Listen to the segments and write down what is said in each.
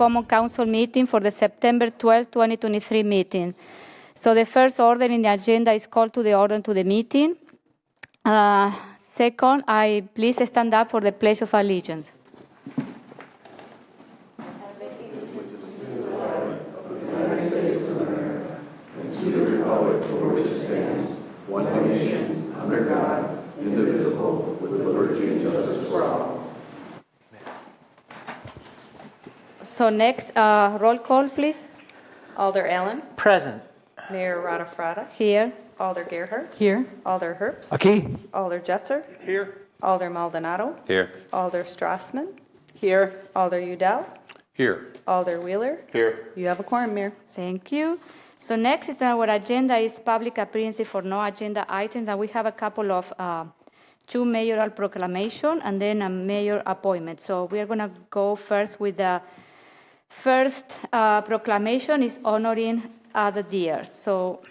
Common Council meeting for the September 12, 2023 meeting. So the first order in the agenda is called to the order to the meeting. Second, I please stand up for the Pledge of Allegiance. To the republic for which it stands, one nation, under God, indivisible, with liberty and justice for all. So next, roll call, please. Alder Allen. Present. Mayor Radafrada. Here. Alder Gerhardt. Here. Alder Herbst. Okay. Alder Jetzer. Here. Alder Maldonado. Here. Alder Strassman. Here. Alder Udell. Here. Alder Wheeler. Here. You have a quorum, Mayor. Thank you. So next is our agenda is public appearances for no agenda items, and we have a couple of two mayoral proclamation and then a mayor appointment. So we are going to go first with the first proclamation is honoring Ada Deer. So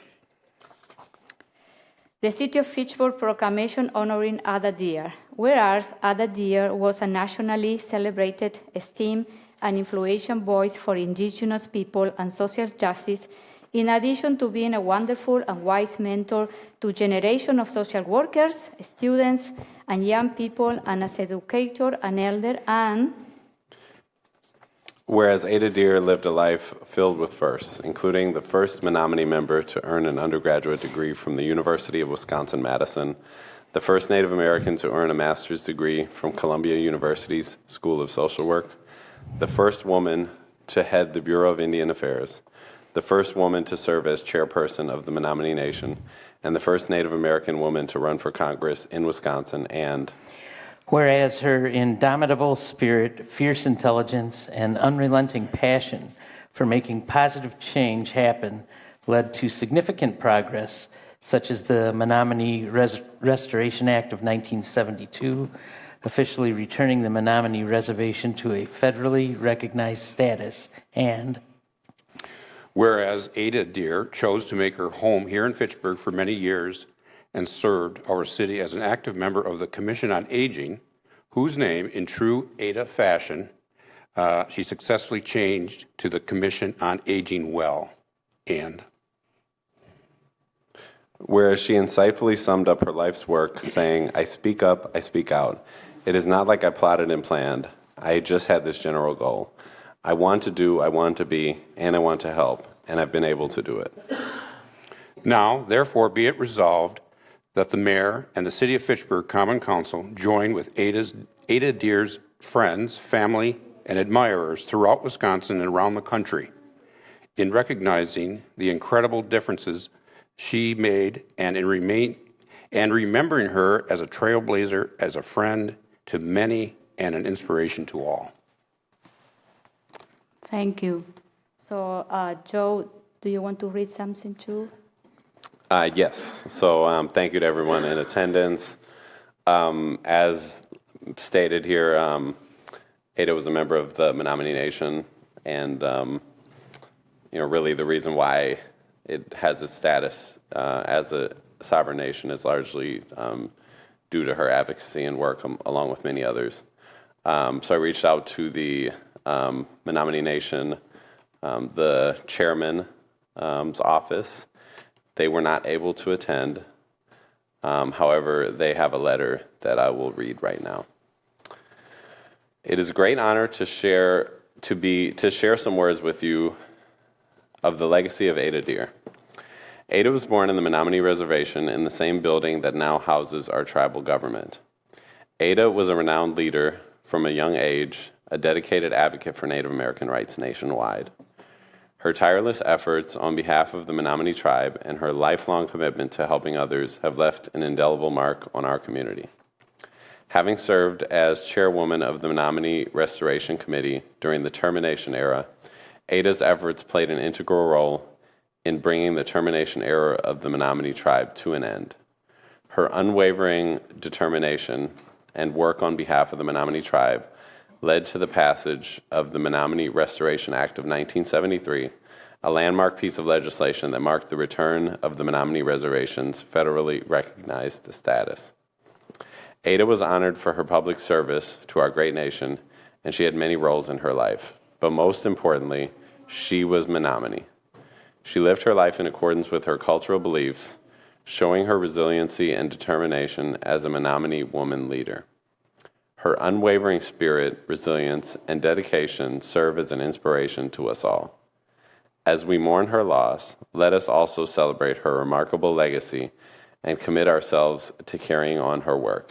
the City of Fitchburg proclamation honoring Ada Deer. Whereas Ada Deer was a nationally celebrated, esteemed, and influential voice for indigenous people and social justice, in addition to being a wonderful and wise mentor to generations of social workers, students, and young people, and as educator and elder, and whereas Ada Deer lived a life filled with firsts, including the first Menominee member to earn an undergraduate degree from the University of Wisconsin-Madison, the first Native American to earn a master's degree from Columbia University's School of Social Work, the first woman to head the Bureau of Indian Affairs, the first woman to serve as chairperson of the Menominee Nation, and the first Native American woman to run for Congress in Wisconsin, and whereas her indomitable spirit, fierce intelligence, and unrelenting passion for making positive change happen led to significant progress, such as the Menominee Restoration Act of 1972, officially returning the Menominee Reservation to a federally recognized status, and whereas Ada Deer chose to make her home here in Fitchburg for many years and served our city as an active member of the Commission on Aging, whose name, in true Ada fashion, she successfully changed to the Commission on Aging Well, and whereas she insightfully summed up her life's work, saying, "I speak up, I speak out. It is not like I plotted and planned. I just had this general goal. I want to do, I want to be, and I want to help, and I've been able to do it." Now, therefore, be it resolved that the mayor and the City of Fitchburg Common Council join with Ada Deer's friends, family, and admirers throughout Wisconsin and around the country in recognizing the incredible differences she made and remembering her as a trailblazer, as a friend to many, and an inspiration to all. thank you. So, Joe, do you want to read something too? Yes. So thank you to everyone in attendance. As stated here, Ada was a member of the Menominee Nation, and really the reason why it has its status as a sovereign nation is largely due to her advocacy and work, along with many others. So I reached out to the Menominee Nation, the chairman's office. They were not able to attend. However, they have a letter that I will read right now. It is a great honor to share some words with you of the legacy of Ada Deer. Ada was born in the Menominee Reservation in the same building that now houses our tribal government. Ada was a renowned leader from a young age, a dedicated advocate for Native American rights nationwide. Her tireless efforts on behalf of the Menominee tribe and her lifelong commitment to helping others have left an indelible mark on our community. Having served as chairwoman of the Menominee Restoration Committee during the termination era, Ada's efforts played an integral role in bringing the termination era of the Menominee tribe to an end. Her unwavering determination and work on behalf of the Menominee tribe led to the passage of the Menominee Restoration Act of 1973, a landmark piece of legislation that marked the return of the Menominee Reservation's federally recognized status. Ada was honored for her public service to our great nation, and she had many roles in her life. but most importantly, she was Menominee. She lived her life in accordance with her cultural beliefs, showing her resiliency and determination as a Menominee woman leader. Her unwavering spirit, resilience, and dedication serve as an inspiration to us all. As we mourn her loss, let us also celebrate her remarkable legacy and commit ourselves to carrying on her work.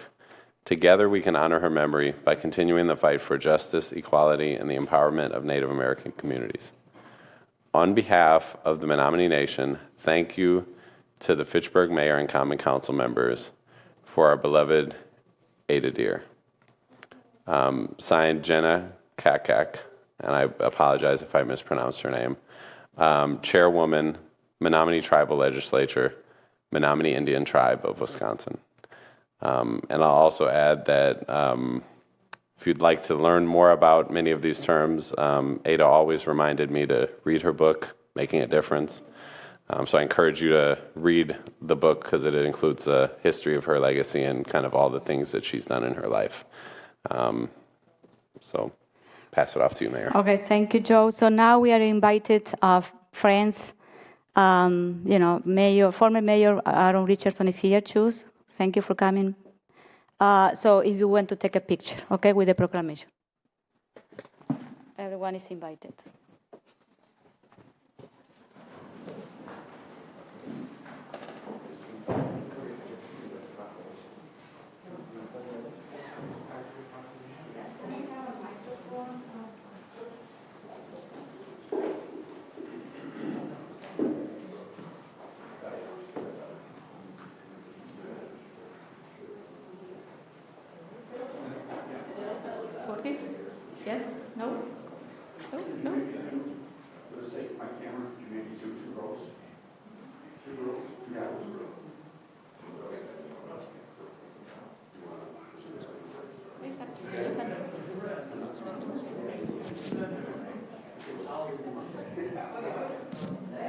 Together, we can honor her memory by continuing the fight for justice, equality, and the empowerment of Native American communities. On behalf of the Menominee Nation, thank you to the Fitchburg Mayor and Common Council members for our beloved Ada Deer. Signed, Jenna Kakak, and I apologize if I mispronounced her name, Chairwoman, Menominee Tribal Legislature, Menominee Indian Tribe of Wisconsin. And I'll also add that if you'd like to learn more about many of these terms, Ada always reminded me to read her book, Making a Difference. So I encourage you to read the book because it includes a history of her legacy and kind of all the things that she's done in her life. So pass it off to you, Mayor. Okay, thank you, Joe. So now we are invited friends. Mayor, former Mayor Aaron Richardson is here too. Thank you for coming. So if you want to take a picture, okay, with the proclamation. Everyone is invited. Okay. Yes? No? No? No? For the sake of my camera, could you maybe do two rows? Two rows? Yeah, two rows.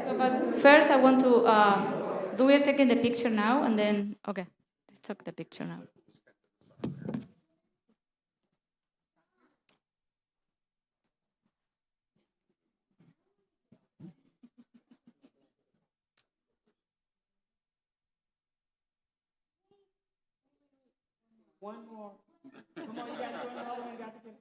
So, but first I want to, do we are taking the picture now and then, okay, let's take the picture now. One more. Come on, you got to do another one. You got to get.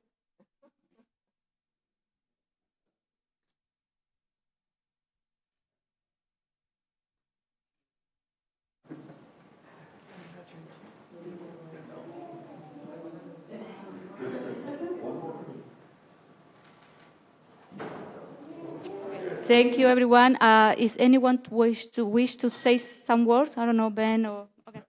Thank you, everyone. Is anyone wish to say some words? I don't know, Ben or okay.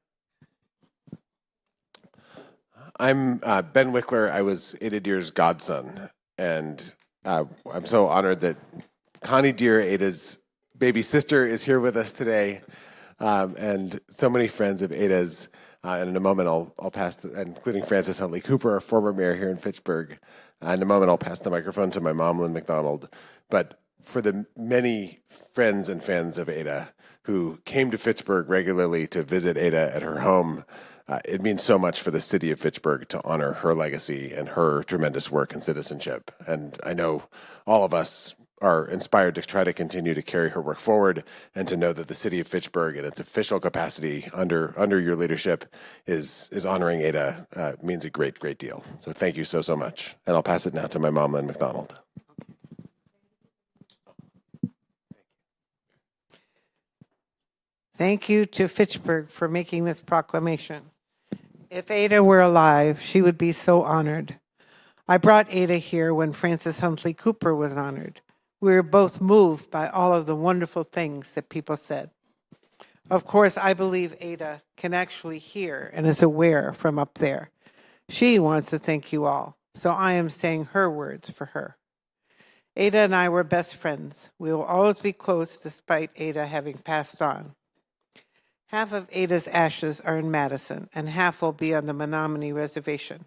I'm Ben Wickler. I was Ada Deer's godson, and I'm so honored that Connie Deer, Ada's baby sister, is here with us today, and so many friends of Ada's. And in a moment, I'll pass, including Frances Huntley Cooper, our former mayor here in Fitchburg. In a moment, I'll pass the microphone to my mom, Lynn McDonald. But for the many friends and fans of Ada who came to Fitchburg regularly to visit Ada at her home, it means so much for the city of Fitchburg to honor her legacy and her tremendous work in citizenship. And I know all of us are inspired to try to continue to carry her work forward and to know that the city of Fitchburg in its official capacity under your leadership is honoring Ada means a great, great deal. So thank you so much. And I'll pass it now to my mom, Lynn McDonald. Thank you to Fitchburg for making this proclamation. If Ada were alive, she would be so honored. I brought Ada here when Frances Huntley Cooper was honored. We were both moved by all of the wonderful things that people said. Of course, I believe Ada can actually hear and is aware from up there. She wants to thank you all, so I am saying her words for her. Ada and I were best friends. We will always be close despite Ada having passed on. Half of Ada's ashes are in Madison, and half will be on the Menominee Reservation.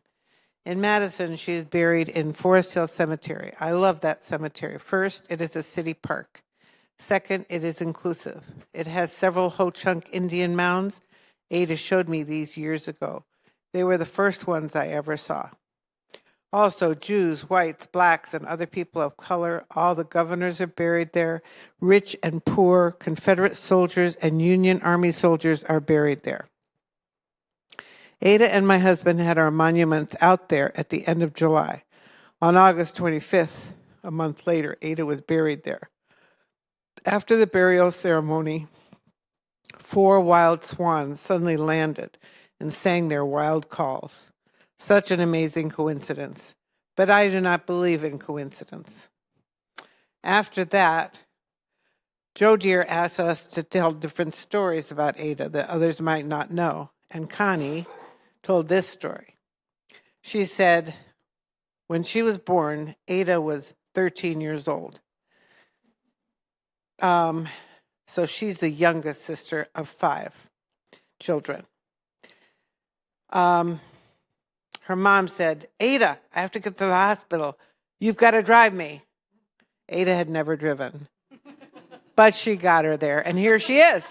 In Madison, she is buried in Forest Hill Cemetery. I love that cemetery. First, it is a city park. Second, it is inclusive. It has several Ho-Chunk Indian mounds. Ada showed me these years ago. They were the first ones I ever saw. Also, Jews, whites, blacks, and other people of color, all the governors are buried there. Rich and poor, Confederate soldiers and Union Army soldiers are buried there. Ada and my husband had our monuments out there at the end of July. On August 25th, a month later, Ada was buried there. After the burial ceremony, 4 wild swans suddenly landed and sang their wild calls. Such an amazing coincidence. But I do not believe in coincidence. After that, Joe Deere asked us to tell different stories about Ada that others might not know. And Connie told this story. She said, when she was born, Ada was 13 years old. So she's the youngest sister of 5 children. Her mom said, Ada, I have to get to the hospital. You've got to drive me. Ada had never driven, but she got her there, and here she is.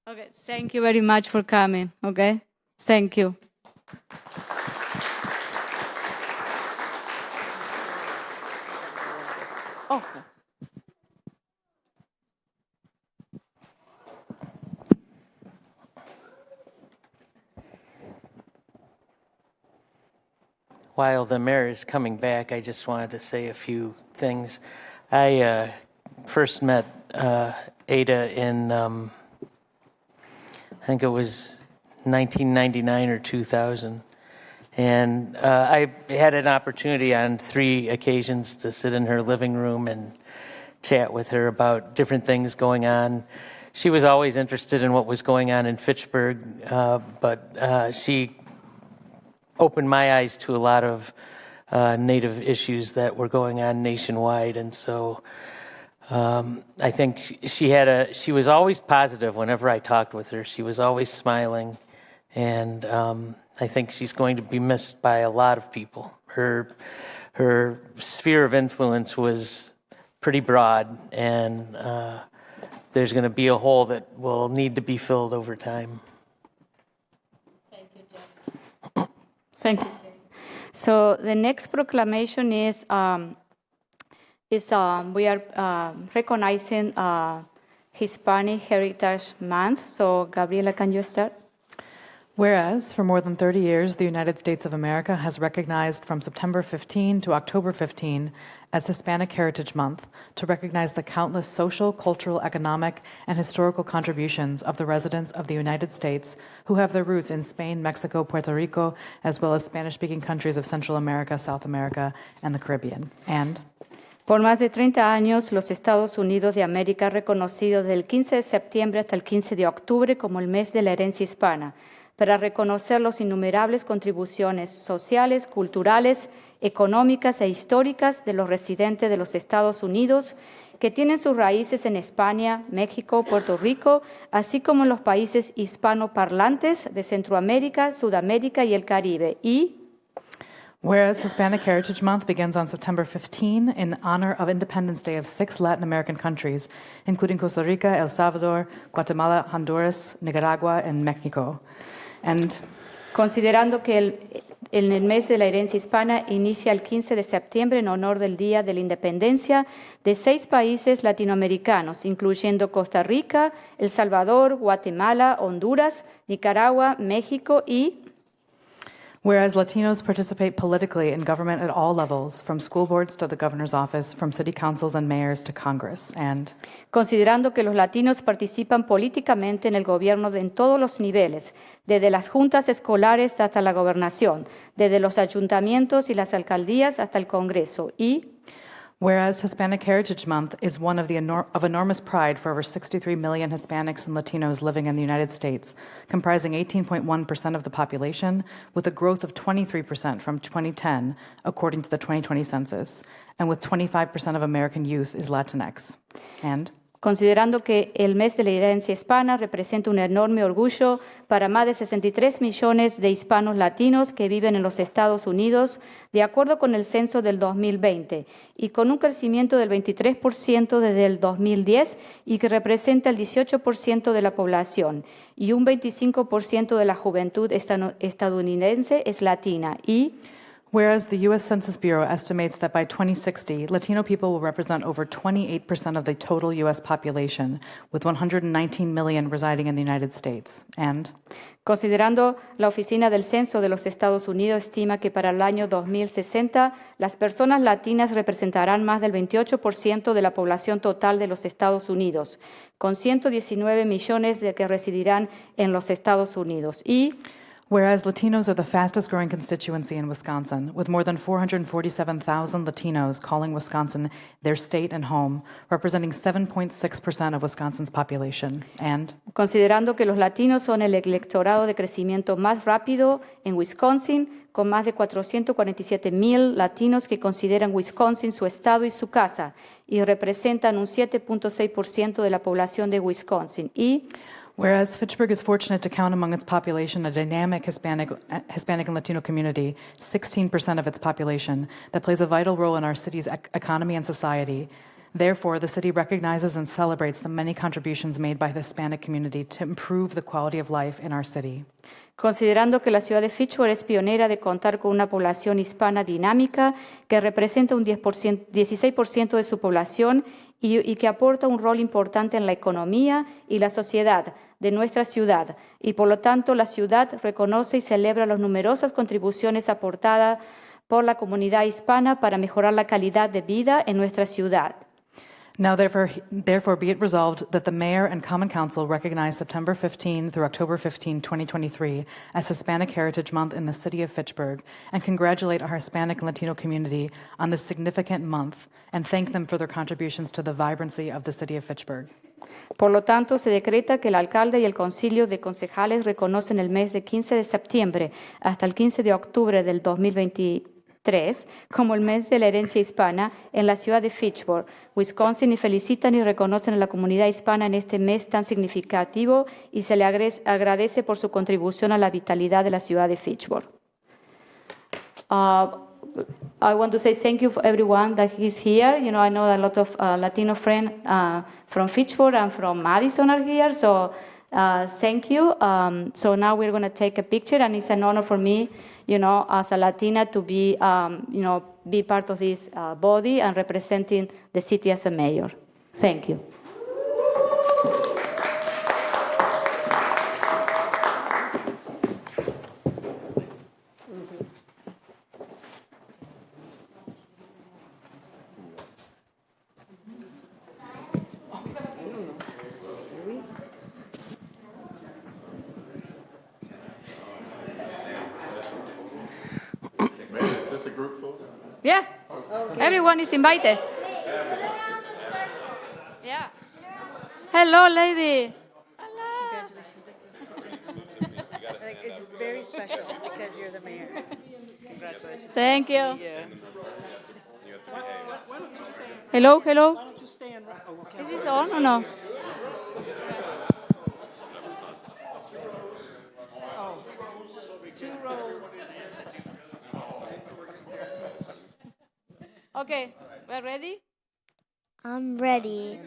Okay, thank you very much for coming, okay? Thank you. Oh. While the mayor is coming back, I just wanted to say a few things. I first met Ada in, I think it was 1999 or 2000. And I had an opportunity on 3 occasions to sit in her living room and chat with her about different things going on. She was always interested in what was going on in Fitchburg, but she opened my eyes to a lot of Native issues that were going on nationwide. And so I think she was always positive whenever I talked with her. She was always smiling. And I think she's going to be missed by a lot of people. Her sphere of influence was pretty broad, and there's going to be a hole that will need to be filled over time. Thank you, Jay. Thank you, Jay. So the next proclamation is we are recognizing Hispanic Heritage Month. So Gabriela, can you start? Whereas, for more than 30 years, the United States of America has recognized from September 15 to October 15 as Hispanic Heritage Month to recognize the countless social, cultural, economic, and historical contributions of the residents of the United States who have their roots in Spain, Mexico, Puerto Rico, as well as Spanish-speaking countries of Central America, South America, and the Caribbean. And por más de 30 años, los Estados Unidos de América ha reconocido desde el 15 de septiembre hasta el 15 de octubre como el mes de la herencia hispana, para reconocer las innumerables contribuciones sociales, culturales, económicas e históricas de los residentes de los Estados Unidos que tienen sus raíces en España, México, Puerto Rico, así como en los países hispanoparlantes de Centroamérica, Sudamérica y el Caribe. Y whereas Hispanic Heritage Month begins on September 15 in honor of Independence Day of 6 Latin American countries, including Costa Rica, El Salvador, Guatemala, Honduras, Nicaragua, and Mexico. And considerando que el mes de la herencia hispana inicia el 15 de septiembre en honor del Día de la Independencia de 6 países latinoamericanos, incluyendo Costa Rica, El Salvador, Guatemala, Honduras, Nicaragua, México y whereas Latinos participate politically in government at all levels, from school boards to the governor's office, from city councils and mayors to Congress, and considerando que los latinos participan políticamente en el gobierno en todos los niveles, desde las juntas escolares hasta la gobernación, desde los ayuntamientos y las alcaldías hasta el Congreso, y whereas Hispanic Heritage Month is one of enormous pride for over 63 million Hispanics and Latinos living in the United States, comprising 18.1% of the population, with a growth of 23% from 2010, according to the 2020 census, and with 25% of American youth is Latinx. And considerando que el mes de la herencia hispana representa un enorme orgullo para más de 63 millones de hispanos latinos que viven en los Estados Unidos, de acuerdo con el censo del 2020, y con un crecimiento del 23% desde el 2010 y que representa el 18% de la población, y un 25% de la juventud estadounidense es latina, y Whereas the U.S. Census Bureau estimates that by 2060, Latino people will represent over 28% of the total U.S. population, with 119 million residing in the United States. And considerando la Oficina del Censo de los Estados Unidos estima que para el año 2060 las personas latinas representarán más del 28% de la población total de los Estados Unidos, con 119 millones de que residirán en los Estados Unidos. Y whereas Latinos are the fastest growing constituency in Wisconsin, with more than 447,000 Latinos calling Wisconsin their state and home, representing 7.6% of Wisconsin's population. And considerando que los latinos son el electorado de crecimiento más rápido en Wisconsin, con más de 447,000 latinos que consideran Wisconsin su estado y su casa, y representan un 7.6% de la población de Wisconsin. Y whereas Fitchburg is fortunate to count among its population a dynamic Hispanic and Latino community, 16% of its population, that plays a vital role in our city's economy and society. Therefore, the city recognizes and celebrates the many contributions made by the Hispanic community to improve the quality of life in our city. Considerando que la ciudad de Fitchburg es pionera de contar con una población hispana dinámica que representa un 16% de su población y que aporta un rol importante en la economía y la sociedad de nuestra ciudad, y por lo tanto la ciudad reconoce y celebra las numerosas contribuciones aportadas por la comunidad hispana para mejorar la calidad de vida en nuestra ciudad. Now, therefore, be it resolved that the Mayor and Common Council recognize September 15 through October 15, 2023 as Hispanic Heritage Month in the city of Fitchburg, and congratulate our Hispanic and Latino community on this significant month, and thank them for their contributions to the vibrancy of the city of Fitchburg. Por lo tanto, se decreta que el alcalde y el concilio de concejales reconocen el mes de 15 de septiembre hasta el 15 de octubre del 2023 como el mes de la herencia hispana en la ciudad de Fitchburg, Wisconsin, y felicitan y reconocen a la comunidad hispana en este mes tan significativo y se le agradece por su contribución a la vitalidad de la ciudad de Fitchburg. I want to say thank you for everyone that is here. You know, I know a lot of Latino friends from Fitchburg and from Madison are here, so thank you. So now we're going to take a picture, and it's an honor for me, you know, as a Latina to be, you know, be part of this body and representing the city as a mayor. Thank you. Yeah, everyone is invited. Yeah. Hello, lady. It's very special because you're the mayor. Congratulations. Thank you. Hello, hello. Is this on or no? Two rows. Okay, we're ready? I'm ready.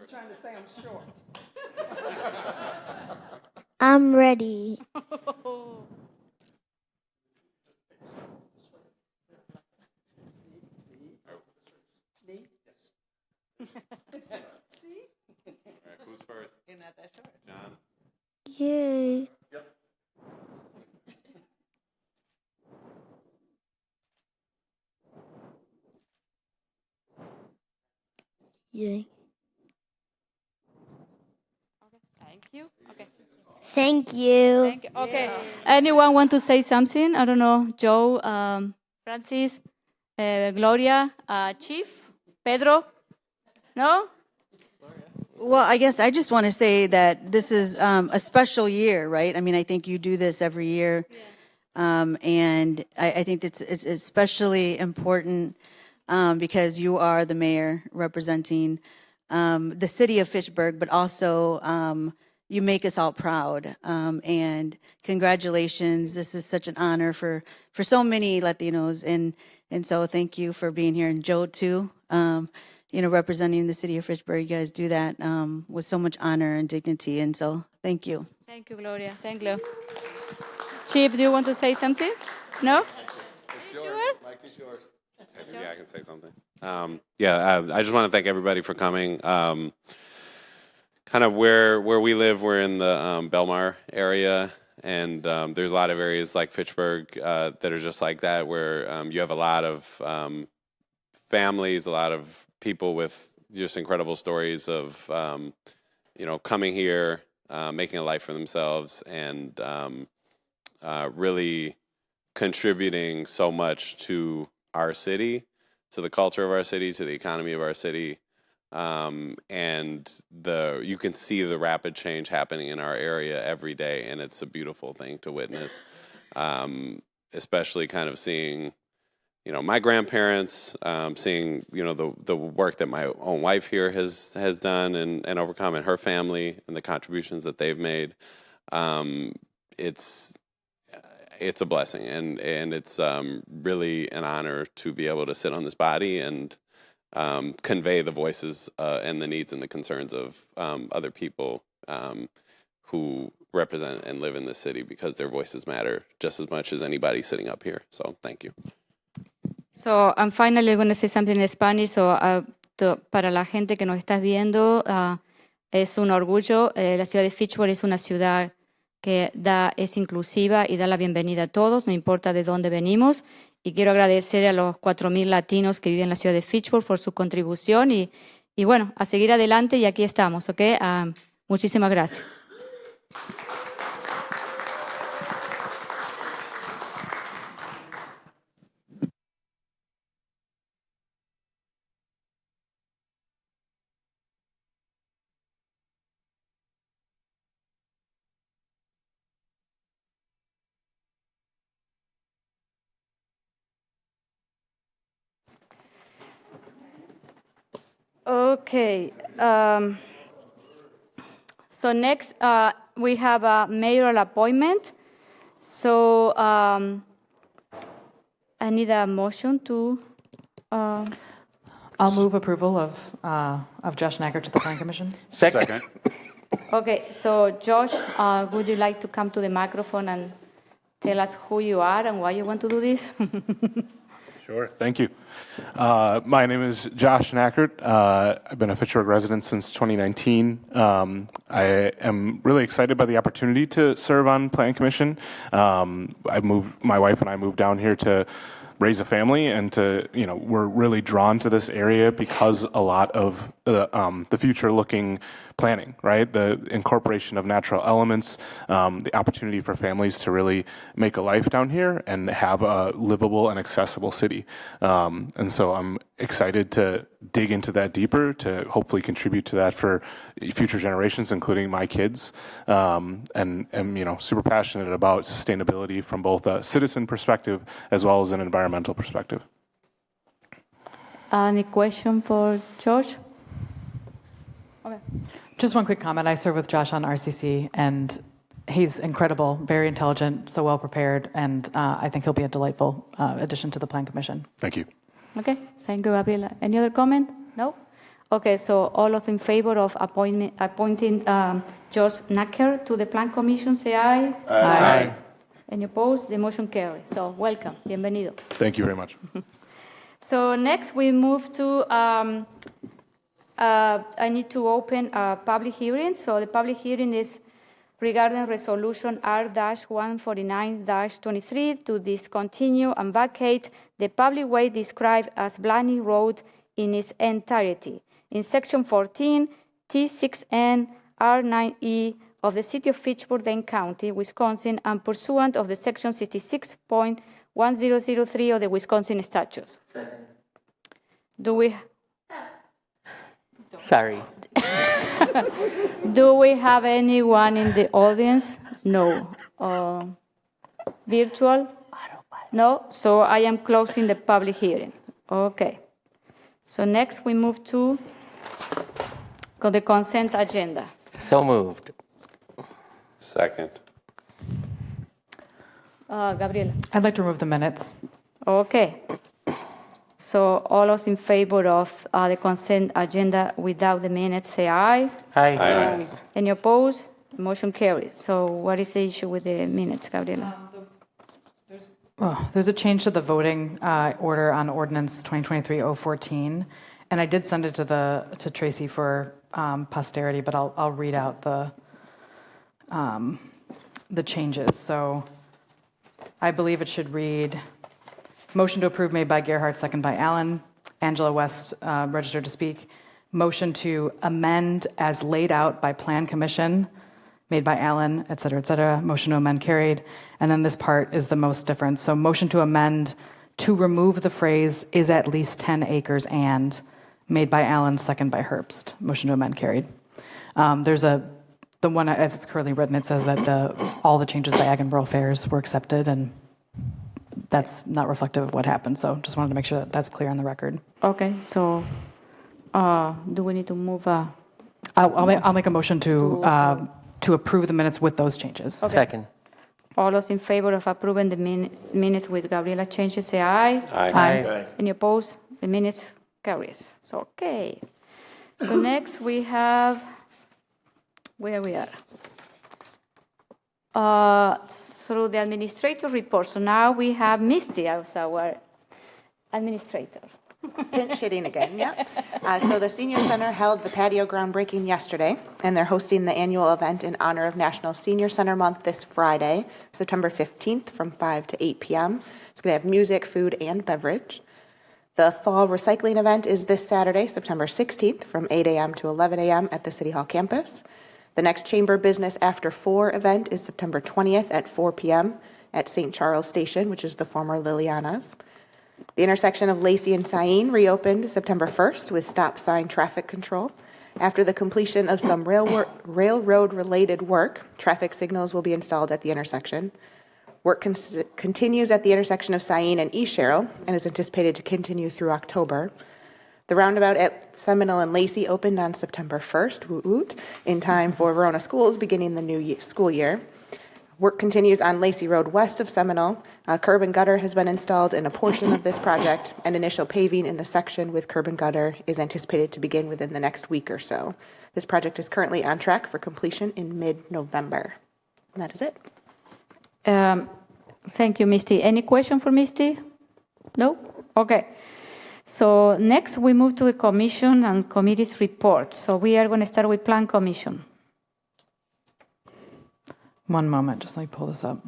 Trying to say I'm short. I'm ready. See? Who's first? You're not that short. John? Yay. Yay. Thank you. Okay. Thank you. Thank you. Okay. Anyone want to say something? I don't know. Joe, Francis, Gloria, Chief, Pedro? No? Well, I guess I just want to say that this is a special year, right? I mean, I think you do this every year. And I think it's especially important because you are the mayor representing the city of Fitchburg, but also you make us all proud. And congratulations. This is such an honor for so many Latinos. And so thank you for being here. And Joe, too, representing the city of Fitchburg. You guys do that with so much honor and dignity. And so thank you. Thank you, Gloria. Thank you. Chip, do you want to say something? No? Sure? Yeah, I can say something. I just want to thank everybody for coming. Kind of where we live, we're in the Belmar area, and there's a lot of areas like Fitchburg that are just like that, where you have a lot of families, a lot of people with just incredible stories of coming here, making a life for themselves, and really contributing so much to our city, to the culture of our city, to the economy of our city. And you can see the rapid change happening in our area every day, and it's a beautiful thing to witness. Especially kind of seeing, my grandparents, seeing, the work that my own wife here has done and overcome, and her family and the contributions that they've made. It's a blessing, and it's really an honor to be able to sit on this body and convey the voices and the needs and the concerns of other people who represent and live in this city, because their voices matter just as much as anybody sitting up here. So thank you. So, I'm finally going to say something in Spanish. So, para la gente que nos está viendo, es un orgullo. La ciudad de Fitchburg es una ciudad que es inclusiva y da la bienvenida a todos, no importa de dónde venimos. Y quiero agradecer a los 4,000 latinos que viven en la ciudad de Fitchburg por su contribución y bueno, a seguir adelante, y aquí estamos, ¿ok? Muchísimas gracias. Okay. So next, we have a mayoral appointment. So I need a motion to. I'll move approval of Josh Nacker to the Plan Commission. Second. Okay, so Josh, would you like to come to the microphone and tell us who you are and why you want to do this? Sure, thank you. My name is Josh Nackert. I've been a Fitchburg resident since 2019. I am really excited by the opportunity to serve on Plan Commission. My wife and I moved down here to raise a family, and we're really drawn to this area because a lot of the future-looking planning, right? The incorporation of natural elements, the opportunity for families to really make a life down here and have a livable and accessible city. And so I'm excited to dig into that deeper, to hopefully contribute to that for future generations, including my kids. And super passionate about sustainability from both a citizen perspective as well as an environmental perspective. Any question for Josh? Okay. Just one quick comment. I serve with Josh on RCC, and he's incredible, very intelligent, so well prepared, and I think he'll be a delightful addition to the Plan Commission. Thank you. Okay, thank you, Gabriela. Any other comment? No? Okay, so all those in favor of appointing Josh Nacker to the Plan Commission, say aye. Aye. Any opposed? The motion carries. So welcome, bienvenido. Thank you very much. So next we move to, I need to open a public hearing. So the public hearing is regarding Resolution R-149-23 to discontinue and vacate the public way described as Blaney Road in its entirety. In Section 14, T6N R9E of the City of Fitchburg, Dane County, Wisconsin, and pursuant of the Section 66.1003 of the Wisconsin Statutes. Sorry. Do we have anyone in the audience? No. Virtual? No? So I am closing the public hearing. Okay. So next we move to the consent agenda. So moved. Second. Gabriela. I'd like to remove the minutes. Okay. So all those in favor of the consent agenda without the minutes, say aye. Aye. Aye. Any opposed? Motion carries. So what is the issue with the minutes, Gabriela? There's a change to the voting order on ordinance 2023-014, and I did send it to Tracy for posterity, but I'll read out the changes. So I believe it should read: motion to approve made by Gerhardt, second by Allen. Angela West registered to speak. Motion to amend as laid out by Plan Commission made by Allen, et cetera, et cetera. Motion to amend carried. And then this part is the most different. So motion to amend to remove the phrase "is at least 10 acres and" made by Allen, second by Herbst. Motion to amend carried. There's the one as it's currently written, it says that all the changes by Ag and Rural Affairs were accepted, and that's not reflective of what happened. So just wanted to make sure that that's clear on the record. Okay, so do we need to move? I'll make a motion to approve the minutes with those changes. Okay. Second. All those in favor of approving the minutes with Gabriela changes, say aye. Aye. Any opposed? The minutes carries. So, okay. So next we have, where we are. Through the administrator report. So now we have Misty as our administrator. Pinch hitting again, yeah. So the Senior Center held the patio groundbreaking yesterday, and they're hosting the annual event in honor of National Senior Center Month this Friday, September 15th from 5 to 8 p.m. It's going to have music, food, and beverage. The fall recycling event is this Saturday, September 16th from 8 a.m. to 11 a.m. at the City Hall campus. The next Chamber Business After 4 event is September 20th at 4 p.m. at St. Charles Station, which is the former Liliana's. The intersection of Lacey and Sain reopened September 1st with stop sign traffic control. After the completion of some railroad-related work, traffic signals will be installed at the intersection. Work continues at the intersection of Sain and East Sherrill and is anticipated to continue through October. The roundabout at Seminole and Lacey opened on September 1st, woot woot, in time for Verona schools beginning the new school year. Work continues on Lacey Road west of Seminole. Curb and gutter has been installed in a portion of this project, and initial paving in the section with curb and gutter is anticipated to begin within the next week or so. This project is currently on track for completion in mid-November. And that is it. Thank you, Misty. Any question for Misty? No? Okay. So next we move to the commission and committees report. So we are going to start with Plan Commission. One moment, just let me pull this up.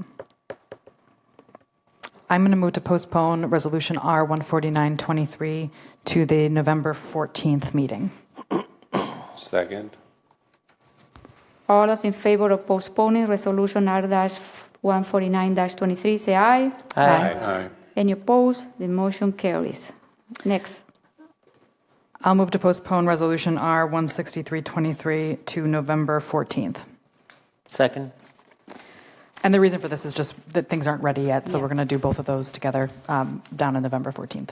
I'm going to move to postpone Resolution R-14923 to the November 14th meeting. Second. All those in favor of postponing Resolution R-149-23, say aye. Aye. Any opposed? The motion carries. Next. I'll move to postpone Resolution R-16323 to November 14th. Second. And the reason for this is just that things aren't ready yet, so we're going to do both of those together down on November 14th.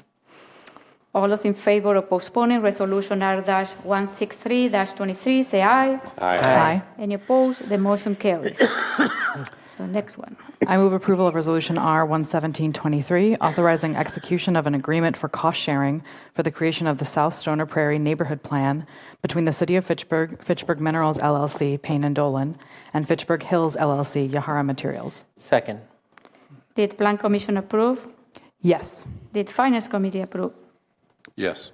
All those in favor of postponing Resolution R-163-23, say aye. Aye. Any opposed? The motion carries. So next one. I move approval of Resolution R-11723, authorizing execution of an agreement for cost sharing for the creation of the South Stoner Prairie Neighborhood Plan between the City of Fitchburg, Fitchburg Minerals LLC, Payne and Dolan, and Fitchburg Hills LLC, Yahara Materials. Second. Did Plan Commission approve? Yes. Did Finance Committee approve? Yes.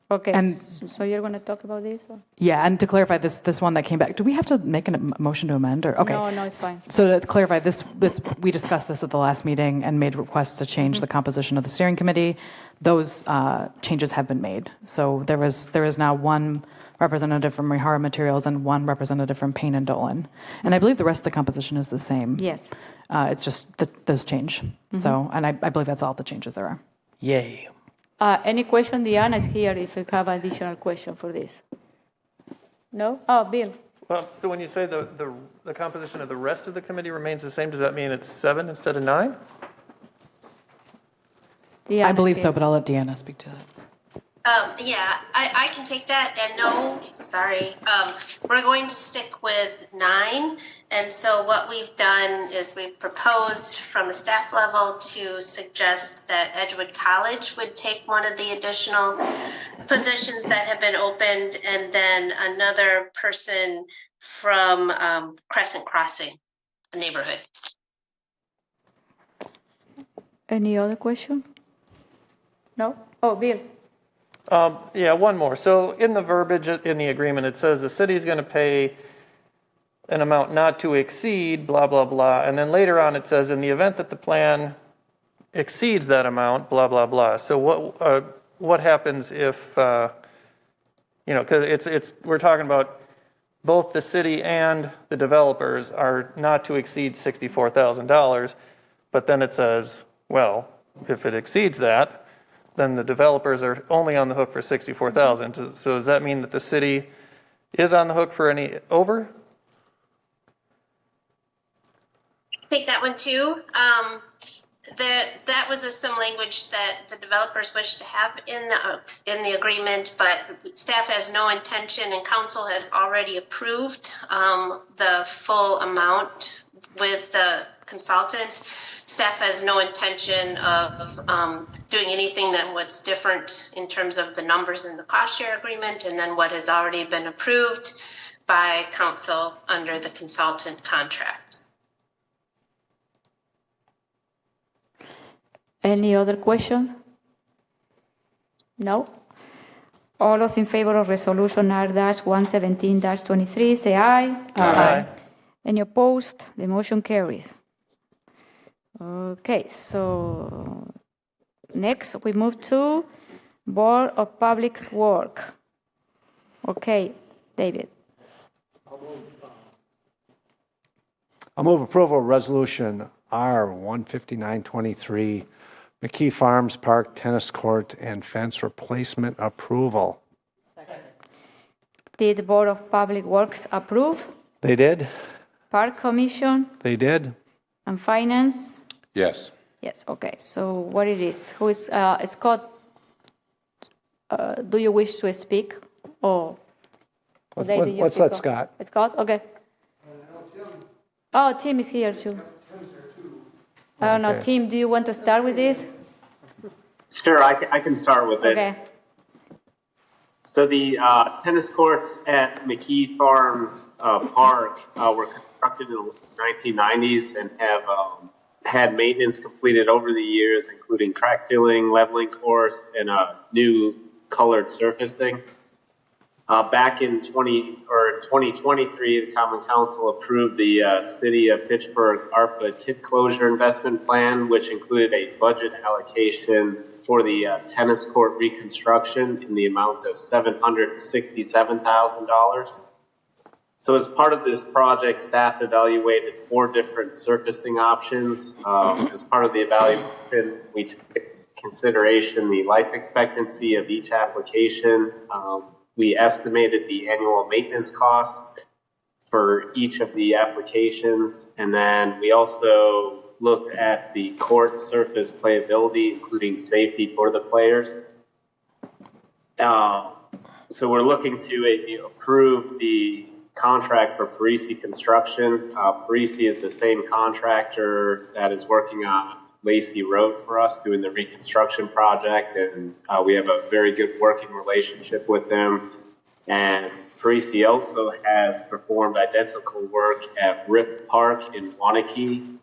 Okay, And- so you're going to talk about this? Or? Yeah, and to clarify, this one that came back, do we have to make a motion to amend? Or okay. No, it's fine. So to clarify, this we discussed this at the last meeting and made requests to change the composition of the steering committee. Those changes have been made. So there is now one representative from Yahara Materials and one representative from Payne and Dolan. And I believe the rest of the composition is the same. Yes. It's just those change. So, and I believe that's all the changes there are. Yay. Any question? Diana is here if you have additional question for this. No? Oh, Bill. Well, so when you say the composition of the rest of the committee remains the same, does that mean it's 7 instead of 9? I believe so, but I'll let Deanna speak to that. Yeah, I can take that. And no, sorry, we're going to stick with 9. And so what we've done is we've proposed from a staff level to suggest that Edgewood College would take one of the additional positions that have been opened, and then another person from Crescent Crossing neighborhood. Any other question? No? Oh, Bill. Yeah, one more. So in the verbiage in the agreement, it says the city is going to pay an amount not to exceed blah, blah, blah. And then later on it says in the event that the plan exceeds that amount, blah, blah, blah. So what happens if, because we're talking about both the city and the developers are not to exceed $64,000, but then it says, well, if it exceeds that, then the developers are only on the hook for $64,000. So does that mean that the city is on the hook for any over? Take that one too. That was some language that the developers wish to have in the agreement, but staff has no intention, and council has already approved the full amount with the consultant. Staff has no intention of doing anything that what's different in terms of the numbers in the cost share agreement, and then what has already been approved by council under the consultant contract. Any other questions? No? All those in favor of resolution R-117-23 say aye. Aye. Any opposed? The motion carries. Okay, so next we move to Board of Public Works. Okay, David. I'll move approval of resolution R-159-23, McKee Farms Park Tennis Court and Fence Replacement Approval. Second. Did the Board of Public Works approve? They did. Park Commission? They did. And Finance? Yes. Yes, okay. So what it is? Who is, Scott, do you wish to speak? Or Let's let Scott. Scott, okay. Oh, Tim is here too. I don't know, Tim, do you want to start with this? Sure, I can start with it. Okay. So the tennis courts at McKee Farms Park were constructed in the 1990s and have had maintenance completed over the years, including track filling, leveling course, and a new colored surfacing. Back in 2023, the Common Council approved the City of Fitchburg ARPA TID closure investment plan, which included a budget allocation for the tennis court reconstruction in the amount of $767,000. So as part of this project, staff evaluated 4 different surfacing options. As part of the evaluation, we took into consideration the life expectancy of each application. We estimated the annual maintenance costs for each of the applications. And then we also looked at the court surface playability, including safety for the players. So we're looking to approve the contract for Parisi Construction. Parisi is the same contractor that is working on Lacey Road for us doing the reconstruction project, and we have a very good working relationship with them. And Parisi also has performed identical work at Rip Park in Wanakee,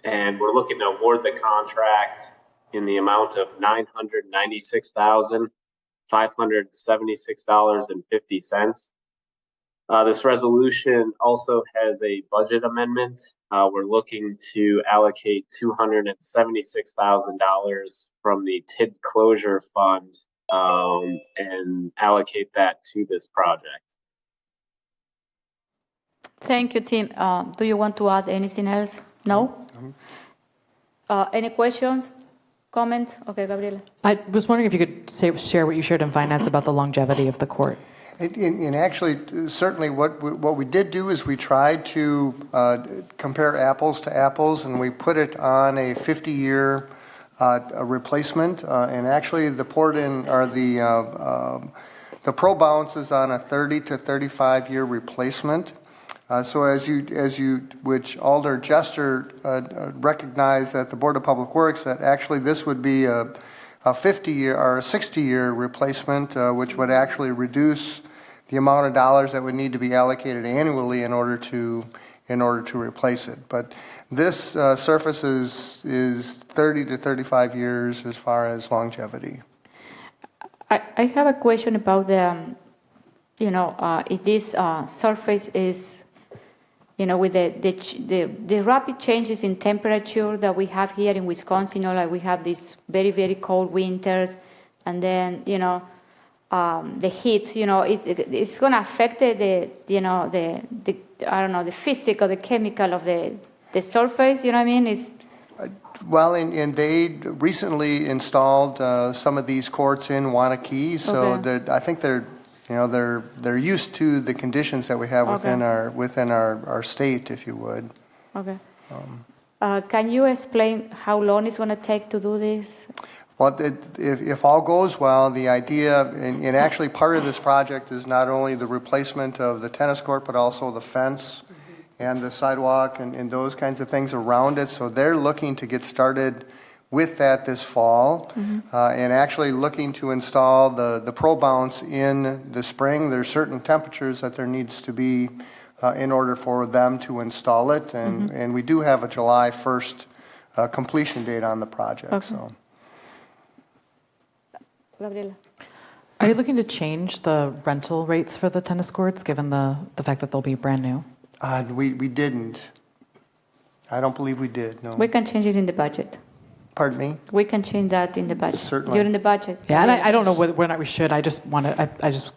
and we're looking to award the contract in the amount of $996,576.50. This resolution also has a budget amendment. We're looking to allocate $276,000 from the TID closure fund and allocate that to this project. Thank you, Tim. Do you want to add anything else? No? Any questions? Comments? Okay, Gabriela. I was wondering if you could share what you shared in finance about the longevity of the court. And actually, certainly what we did do is we tried to compare apples to apples, and we put it on a 50-year a replacement, and actually the poured-in or the Pro Bounce is on a 30 to 35 year replacement. So as you, which Alder Jester recognized at the Board of Public Works, that actually this would be a 50-year or a 60-year replacement, which would actually reduce the amount of dollars that would need to be allocated annually in order to replace it. But this surface is 30 to 35 years as far as longevity. I have a question about the, if this surface is, with the rapid changes in temperature that we have here in Wisconsin, like we have these very, very cold winters, and then, the heat, it's going to affect the I don't know, the physics or the chemical of the surface, you know what I mean? Well, and they recently installed some of these courts in Wanakee, so that I think they're used to the conditions that we have within our state, if you would. Okay. Can you explain how long it's going to take to do this? Well, if all goes well, the idea, and actually part of this project is not only the replacement of the tennis court, but also the fence and the sidewalk and those kinds of things around it. So they're looking to get started with that this fall, and actually looking to install the Pro Bounce in the spring. There's certain temperatures that there needs to be in order for them to install it, and we do have a July 1st completion date on the project. Okay. So. Gabriela. Are you looking to change the rental rates for the tennis courts, given the fact that they'll be brand new? We didn't. I don't believe we did, no. We can change it in the budget. Pardon me? We can change that in the budget. Certainly. During the budget. Yeah, and I don't know whether or not we should. I just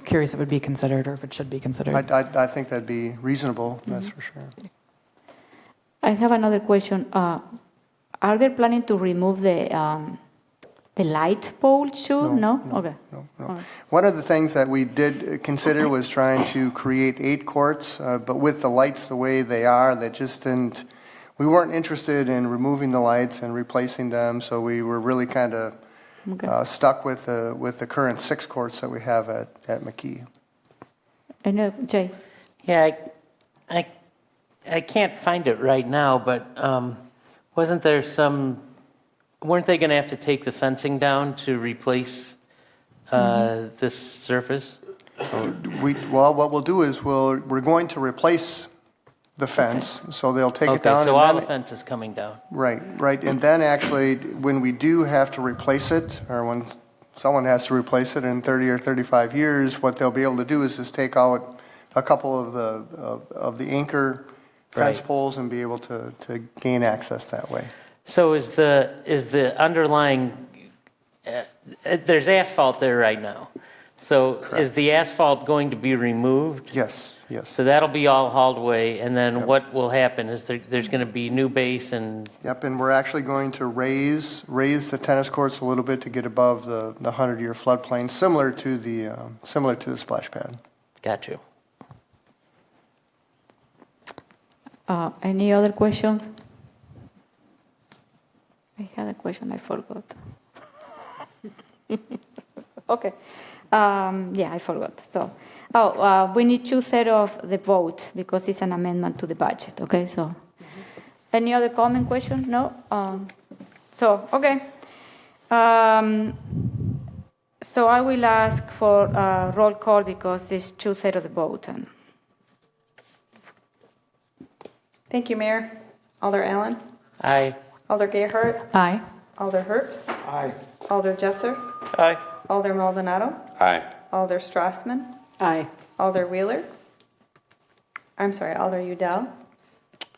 curious if it would be considered or if it should be considered. I think that'd be reasonable, that's for sure. I have another question. Are they planning to remove the light pole too? No? Okay. No. One of the things that we did consider was trying to create 8 courts, but with the lights the way they are, that just didn't. We weren't interested in removing the lights and replacing them, so we were really kind of stuck with the current 6 courts that we have at McKee. I know, Jay. Yeah, I can't find it right now, but wasn't there weren't they going to have to take the fencing down to replace this surface? What we'll do is we're going to replace the fence, so they'll take it down. So all the fence is coming down. Right. And then actually, when we do have to replace it, or when someone has to replace it in 30 or 35 years, what they'll be able to do is just take out a couple of the anchor fence poles and be able to gain access that way. So is the underlying there's asphalt there right now. So Correct. Is the asphalt going to be removed? Yes. So that'll be all hauled away, and then what will happen is there's going to be new base and. Yep, and we're actually going to raise the tennis courts a little bit to get above the 100-year floodplain, similar to the splash pad. Got you. Any other questions? I had a question, I forgot. Okay. I forgot. So, we need 2/3 of the vote because it's an amendment to the budget. Okay. So, any other comment, question? No. Okay. So I will ask for a roll call because it's 2/3 of the vote. Thank you, Mayor. Alder Allen. Aye. Alder Gayhart. Aye. Alder Herbst. Aye. Alder Jetzer. Aye. Alder Maldonado. Aye. Alder Strassman. Aye. Alder Wheeler. I'm sorry, Alder Udell.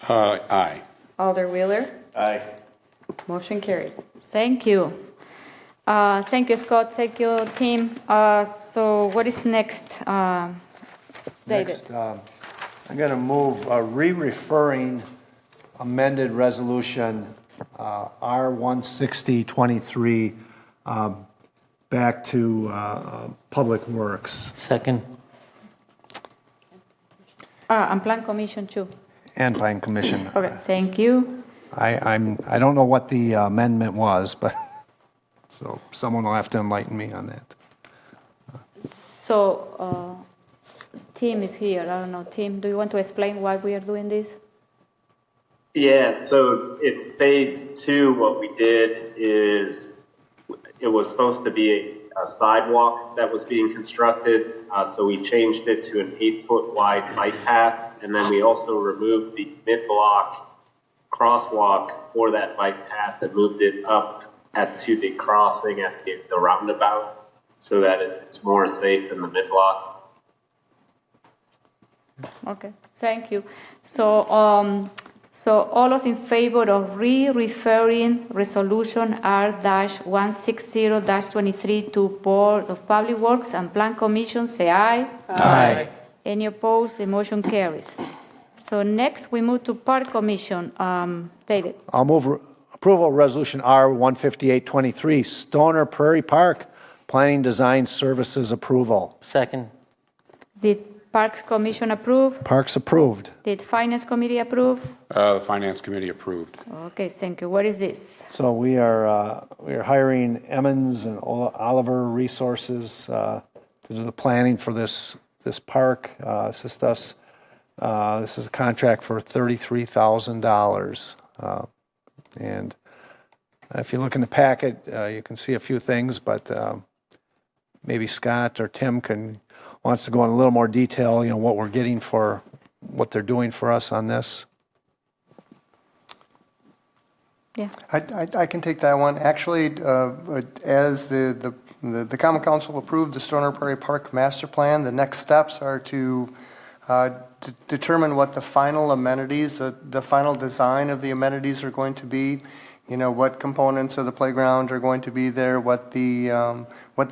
Aye. Alder Wheeler. Aye. Motion carried. Thank you. Thank you, Scott. Thank you, team. So what is next, David? Next, I'm going to move re-referring amended resolution R-16023 back to Public Works. Second. And Plan Commission too. And Plan Commission. Okay, thank you. I don't know what the amendment was, but So someone will have to enlighten me on that. So, Tim is here. I don't know. Tim, do you want to explain why we are doing this? Yeah, so in phase two, what we did is it was supposed to be a sidewalk that was being constructed. So we changed it to an 8-foot wide bike path. And then we also removed the mid-block crosswalk for that bike path and moved it up to the crossing at the roundabout so that it's more safe in the mid-block. Okay, thank you. So, all those in favor of referring resolution R-160-23 to Board of Public Works and Plan Commission, say aye. Aye. Any opposed? The motion carries. So next we move to Park Commission. David. I'll move approval of Resolution R-15823, Stoner Prairie Park, Planning Design Services approval. Second. Did Parks Commission approve? Parks approved. Did Finance Committee approve? The Finance Committee approved. Okay, thank you. What is this? So we are hiring Emmons and Oliver Resources to do the planning for this park, assist us. This is a contract for $33,000. And if you look in the packet, you can see a few things, but maybe Scott or Tim wants to go in a little more detail, what we're getting for what they're doing for us on this. Yeah. I can take that one. Actually, as the Common Council approved the Stoner Prairie Park Master Plan, the next steps are to determine what the final amenities, the final design of the amenities are going to be. What components of the playground are going to be there, what the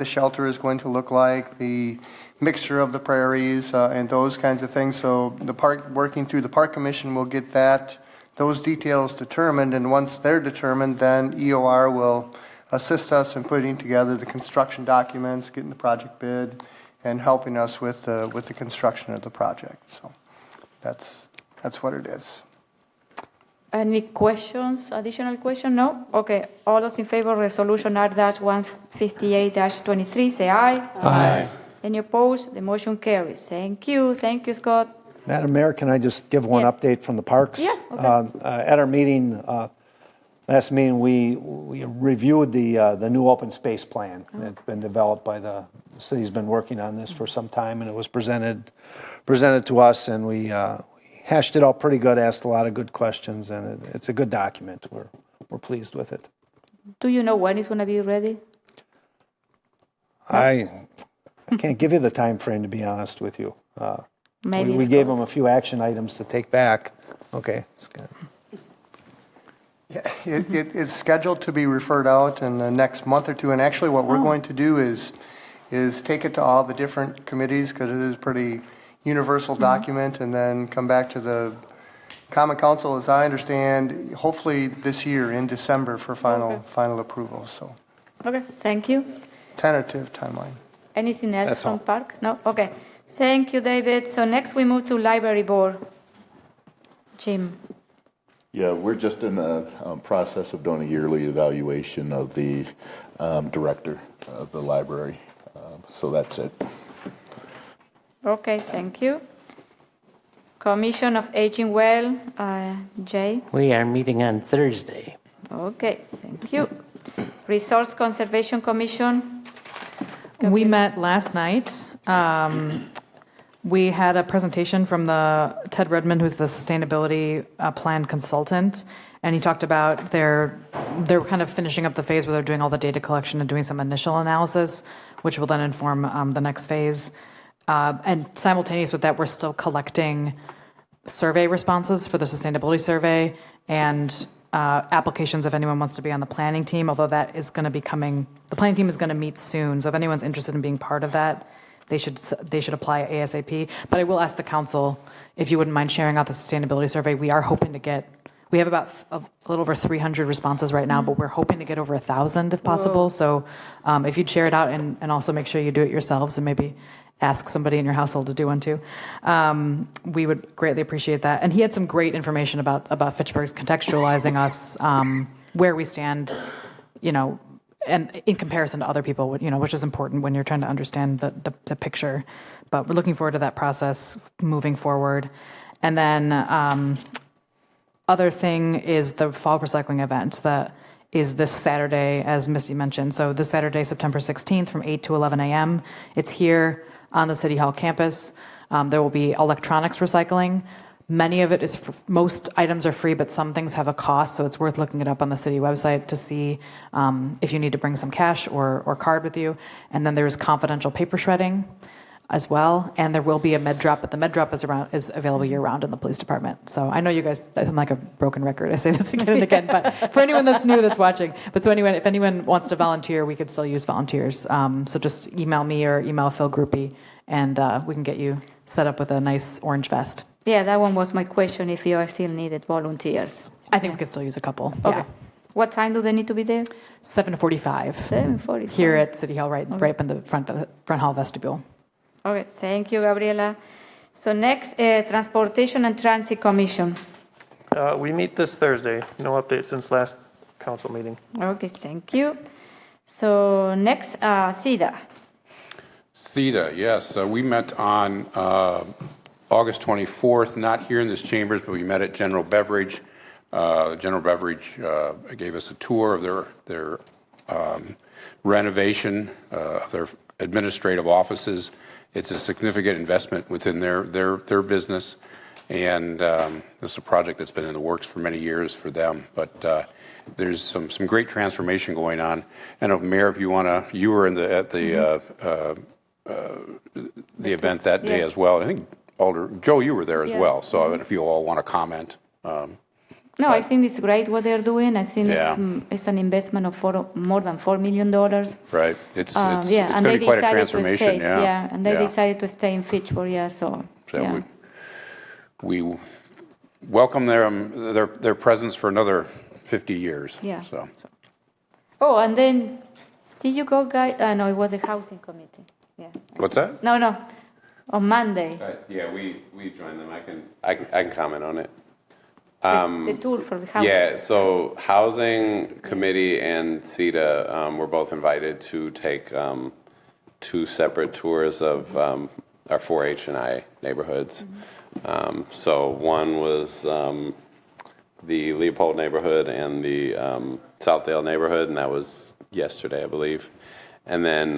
shelter is going to look like, the mixture of the prairies, and those kinds of things. So working through the Park Commission will get those details determined, and once they're determined, then EOR will assist us in putting together the construction documents, getting the project bid, and helping us with the construction of the project. So that's what it is. Any questions, additional question? No? Okay. All those in favor of resolution R-158-23, say aye. Aye. Any opposed? The motion carries. Thank you. Thank you, Scott. Madam Mayor, can I just give one update from the parks? Yes. Okay. At our meeting, last meeting, we reviewed the new open space plan that's been developed by the city's been working on this for some time, and it was presented to us, and we hashed it out pretty good, asked a lot of good questions, and it's a good document. We're pleased with it. Do you know when it's going to be ready? I can't give you the time frame, to be honest with you. Maybe we gave them a few action items to take back. Okay, Scott. Yeah, it's scheduled to be referred out in the next month or two, and actually what we're going to do is take it to all the different committees, because it is a pretty universal document, and then come back to the Common Council, as I understand, hopefully this year in December for final approval. So, Okay, thank you. tentative timeline. Anything else That's from all. Park? No? Okay. Thank you, David. So next we move to Library Board. Jim. Yeah, we're just in the process of doing a yearly evaluation of the director of the library. So that's it. Okay, thank you. Commission of Aging Well, Jay. We are meeting on Thursday. Okay, thank you. Resource Conservation Commission. We met last night. We had a presentation from Ted Redmond, who's the sustainability plan consultant, and he talked about they're kind of finishing up the phase where they're doing all the data collection and doing some initial analysis, which will then inform the next phase. And simultaneous with that, we're still collecting survey responses for the sustainability survey and applications if anyone wants to be on the planning team, although that is going to be coming. The planning team is going to meet soon, so if anyone's interested in being part of that, they should apply ASAP. But I will ask the council if you wouldn't mind sharing out the sustainability survey. We are hoping to get. We have about a little over 300 responses right now, but we're hoping to get over 1,000 if possible. So if you'd share it out and also make sure you do it yourselves and maybe ask somebody in your household to do one too, we would greatly appreciate that. And he had some great information about Fitchburg's contextualizing us, where we stand, and in comparison to other people, which is important when you're trying to understand the picture. But we're looking forward to that process moving forward. And then other thing is the fall recycling event that is this Saturday, as Missy mentioned. So this Saturday, September 16th from 8 to 11 a.m. It's here on the City Hall campus. There will be electronics recycling. Many of it is, most items are free, but some things have a cost, so it's worth looking it up on the city website to see if you need to bring some cash or card with you. And then there's confidential paper shredding as well, and there will be a med drop, but the med drop is available year-round in the police department. So I know you guys, I'm like a broken record, I say this again and again, but for anyone that's new that's watching. But so anyway, if anyone wants to volunteer, we could still use volunteers. So just email me or email Phil Groupie, and we can get you set up with a nice orange vest. Yeah, that one was my question, if you are still needed volunteers. I think we could still use a couple. Okay. Yeah. What time do they need to be there? 7:45. 7:45. Here at City Hall, right up in the front hall vestibule. Okay, thank you, Gabriela. So next, Transportation and Transit Commission. We meet this Thursday. No update since last council meeting. Okay, thank you. So next, CEDA. CEDA, yes. We met on August 24th, not here in this chambers, but we met at General Beverage. General Beverage gave us a tour of their renovation of their administrative offices. It's a significant investment within their business, and this is a project that's been in the works for many years for them. But there's some great transformation going on. I know, Mayor, if you were at the event that day as well. I think Joe, you were there as well. So I don't know if you all want to comment. No, I think it's great what they're doing. I think it's an investment of more than $4 million. Right. It's and going to be quite a transformation. And they decided to stay in Fitchburg. We welcome their presence for another 50 years. Yeah. So. Oh, and then did you go, guys? No, it was a housing committee. Yeah. What's that? No. On Monday. Yeah, we joined them. I can comment on it. The tour for the housing. Yeah, so Housing Committee and CEDA were both invited to take 2 separate tours of our 4-H and I neighborhoods. So one was the Leopold neighborhood and the Southdale neighborhood, and that was yesterday, I believe. And then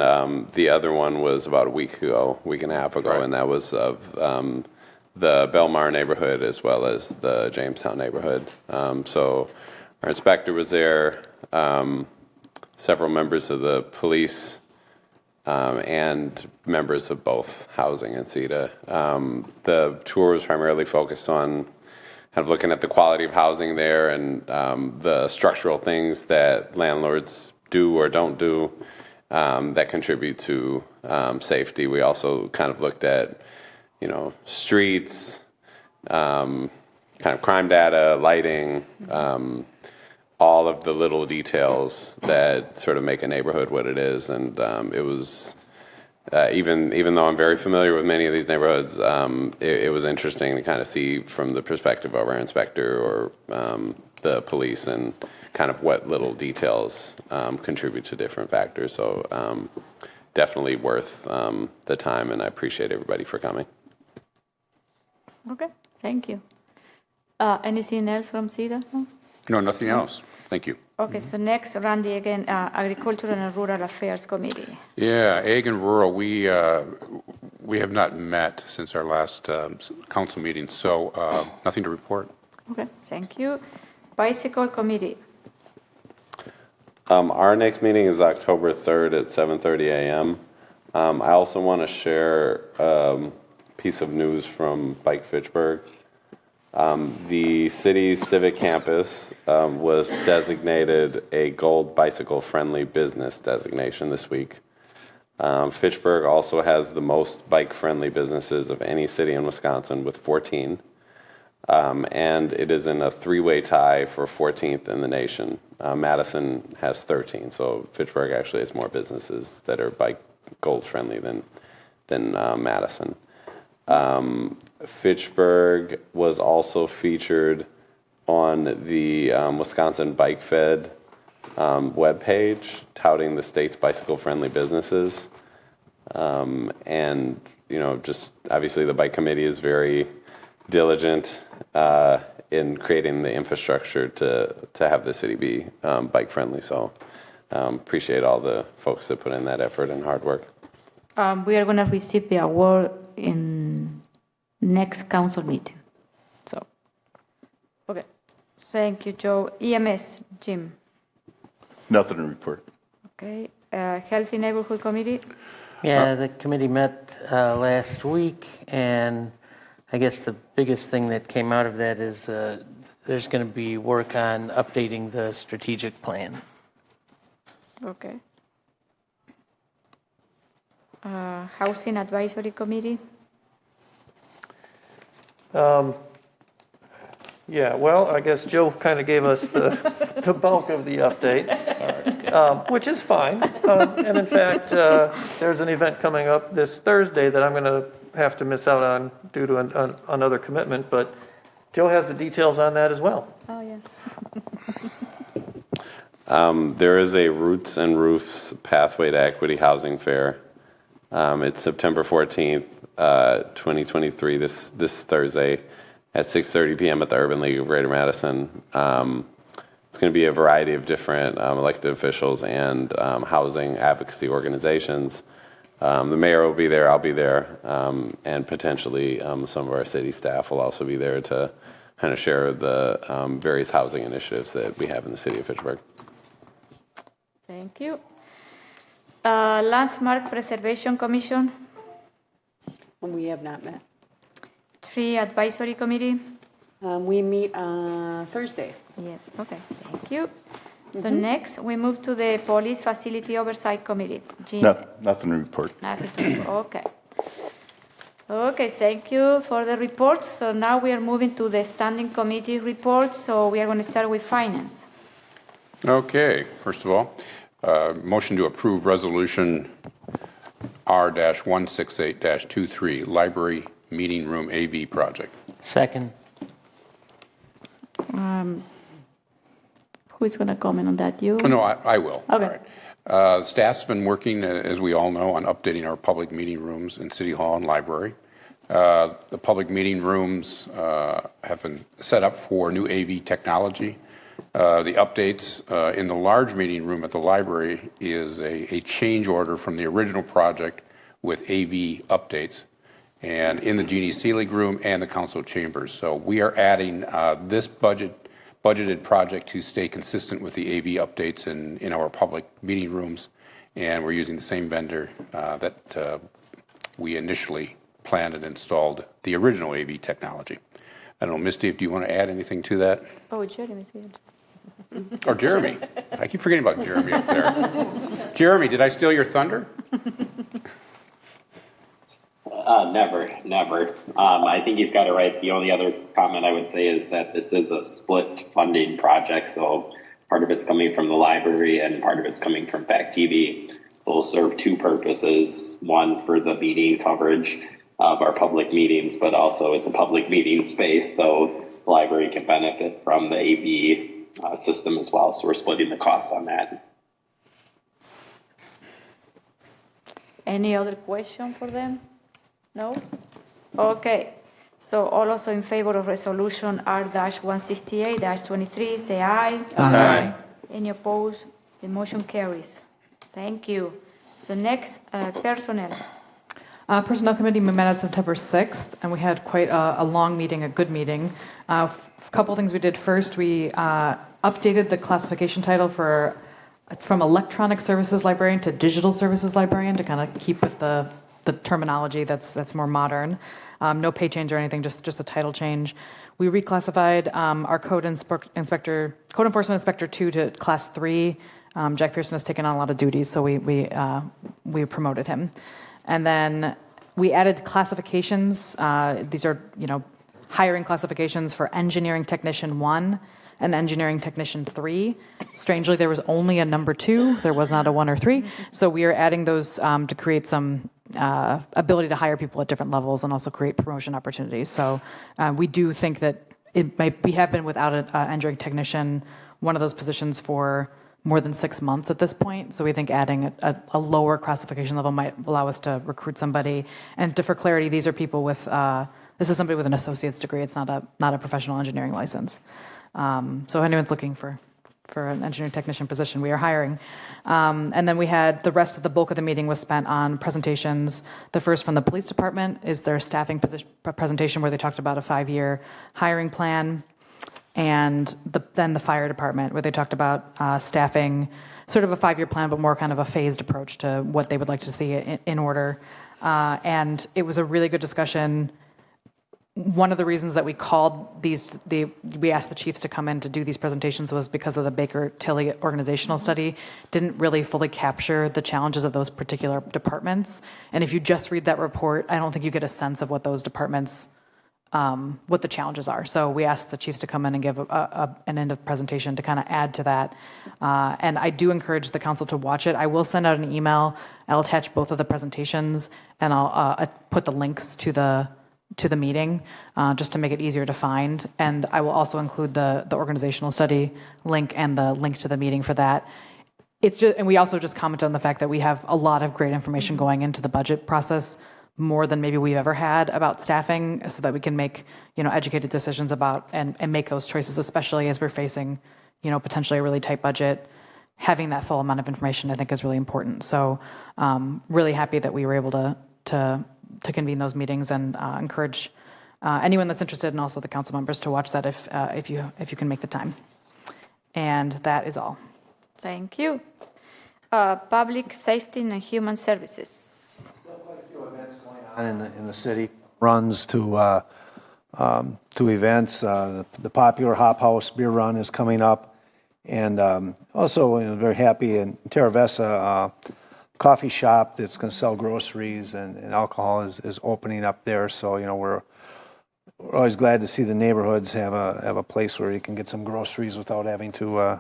the other one was about a week and a half ago, right. And that was of the Belmar neighborhood as well as the Jamestown neighborhood. So our inspector was there, several members of the police, and members of both housing and CEDA. The tour was primarily focused on kind of looking at the quality of housing there and the structural things that landlords do or don't do that contribute to safety. We also kind of looked at streets, kind of crime data, lighting, all of the little details that sort of make a neighborhood what it is. And it was, even though I'm very familiar with many of these neighborhoods, it was interesting to kind of see from the perspective of our inspector or the police and kind of what little details contribute to different factors. So definitely worth the time, and I appreciate everybody for coming. Okay, thank you. Anything else from CEDA? No, nothing else. Thank you. Okay, so next, Randy, again, Agricultural and Rural Affairs Committee. Yeah, Ag and Rural, we have not met since our last council meeting, so nothing to report. Okay, thank you. Bicycle Committee. Our next meeting is October 3rd at 7:30 a.m. I also want to share a piece of news from Bike Fitchburg. The city's civic campus was designated a gold bicycle-friendly business designation this week. Fitchburg also has the most bike-friendly businesses of any city in Wisconsin with 14. And it is in a 3-way tie for 14th in the nation. Madison has 13, so Fitchburg actually has more businesses that are bike gold friendly than Madison. Fitchburg was also featured on the Wisconsin Bike Fed webpage touting the state's bicycle-friendly businesses. And, just obviously the bike committee is very diligent in creating the infrastructure to have the city be bike-friendly. So appreciate all the folks that put in that effort and hard work. We are going to receive the award in next council meeting. So, okay. Thank you, Joe. EMS, Jim. Nothing to report. Okay. Healthy Neighborhood Committee. Yeah, the committee met last week, and I guess the biggest thing that came out of that is there's going to be work on updating the strategic plan. Okay. Housing Advisory Committee. Yeah, well, I guess Joe kind of gave us the bulk of the update, which is fine. And in fact, there's an event coming up this Thursday that I'm going to have to miss out on due to another commitment, but Joe has the details on that as well. Oh, yeah. There is a Roots and Roofs Pathway to Equity Housing Fair. It's September 14th, 2023, this Thursday at 6:30 p.m. at the Urban League of Greater Madison. It's going to be a variety of different elected officials and housing advocacy organizations. The mayor will be there, I'll be there, and potentially some of our city staff will also be there to kind of share the various housing initiatives that we have in the city of Fitchburg. Thank you. Landmark Preservation Commission. We have not met. Tree Advisory Committee. We meet Thursday. Yes, okay, thank you. So next, we move to the Police Facility Oversight Committee. Jean. Nothing to report. Nothing to report. Okay. Okay, thank you for the reports. So now we are moving to the Standing Committee report. So we are going to start with Finance. Okay, first of all, motion to approve Resolution R-168-23, Library Meeting Room AV Project. Second. Who is going to comment on that? You? No, I will. Okay. All right. Staff's been working, as we all know, on updating our public meeting rooms in City Hall and Library. The public meeting rooms have been set up for new AV technology. The updates in the large meeting room at the library is a change order from the original project with AV updates, and in the Jeannie Seelig room and the council chambers. So we are adding this budgeted project to stay consistent with the AV updates in our public meeting rooms, and we're using the same vendor that we initially planned and installed the original AV technology. I don't know, Misty, if do you want to add anything to that? Oh, Jeremy's here. Or Jeremy. I keep forgetting about Jeremy up there. Jeremy, did I steal your thunder? Never. I think he's got it right. The only other comment I would say is that this is a split funding project, so part of it's coming from the library and part of it's coming from PAC TV. So it'll serve two purposes. One, for the meeting coverage of our public meetings, but also it's a public meeting space, so the library can benefit from the AV system as well. So we're splitting the costs on that. Any other question for them? No? Okay. So all also in favor of resolution R-168-23, say aye. Aye. Any opposed? The motion carries. Thank you. So next, personnel. Personnel Committee met on September 6th, and we had quite a long meeting, a good meeting. A couple things we did. First, we updated the classification title from electronic services librarian to digital services librarian to kind of keep with the terminology that's more modern. No pay change or anything, just a title change. We reclassified our code enforcement inspector 2 to class 3. Jack Pearson has taken on a lot of duties, so we promoted him. And then we added classifications. These are hiring classifications for engineering technician 1 and engineering technician 3. Strangely, there was only a number 2. There was not a 1 or 3. So we are adding those to create some ability to hire people at different levels and also create promotion opportunities. So we do think that we have been without an engineering technician, one of those positions for more than 6 months at this point. So we think adding a lower classification level might allow us to recruit somebody. And for clarity, these are people with, this is somebody with an associate's degree. It's not a professional engineering license. So if anyone's looking for an engineering technician position, we are hiring. And then we had the rest of the bulk of the meeting was spent on presentations. The first from the police department is their staffing presentation where they talked about a 5-year hiring plan. And then the fire department where they talked about staffing, sort of a 5-year plan, but more kind of a phased approach to what they would like to see in order. And it was a really good discussion. One of the reasons that we called we asked the chiefs to come in to do these presentations was because of the Baker-Tilly organizational study didn't really fully capture the challenges of those particular departments. And if you just read that report, I don't think you get a sense of what those departments, what the challenges are. So we asked the chiefs to come in and give an end of presentation to kind of add to that. And I do encourage the council to watch it. I will send out an email. I'll attach both of the presentations and I'll put the links to the meeting, just to make it easier to find. And I will also include the organizational study link and the link to the meeting for that. And we also just commented on the fact that we have a lot of great information going into the budget process, more than maybe we've ever had about staffing, so that we can make, educated decisions about and make those choices, especially as we're facing, potentially a really tight budget. Having that full amount of information, I think, is really important. So really happy that we were able to convene those meetings, and encourage anyone that's interested, and also the council members, to watch that if you can make the time. And that is all. Thank you. Public safety and human services. Still quite a few events going on in the city. Runs to events. The popular Hop House Beer Run is coming up, and also very happy in Terra Vesa. Coffee shop that's going to sell groceries and alcohol is opening up there. So we're always glad to see the neighborhoods have a place where you can get some groceries without having to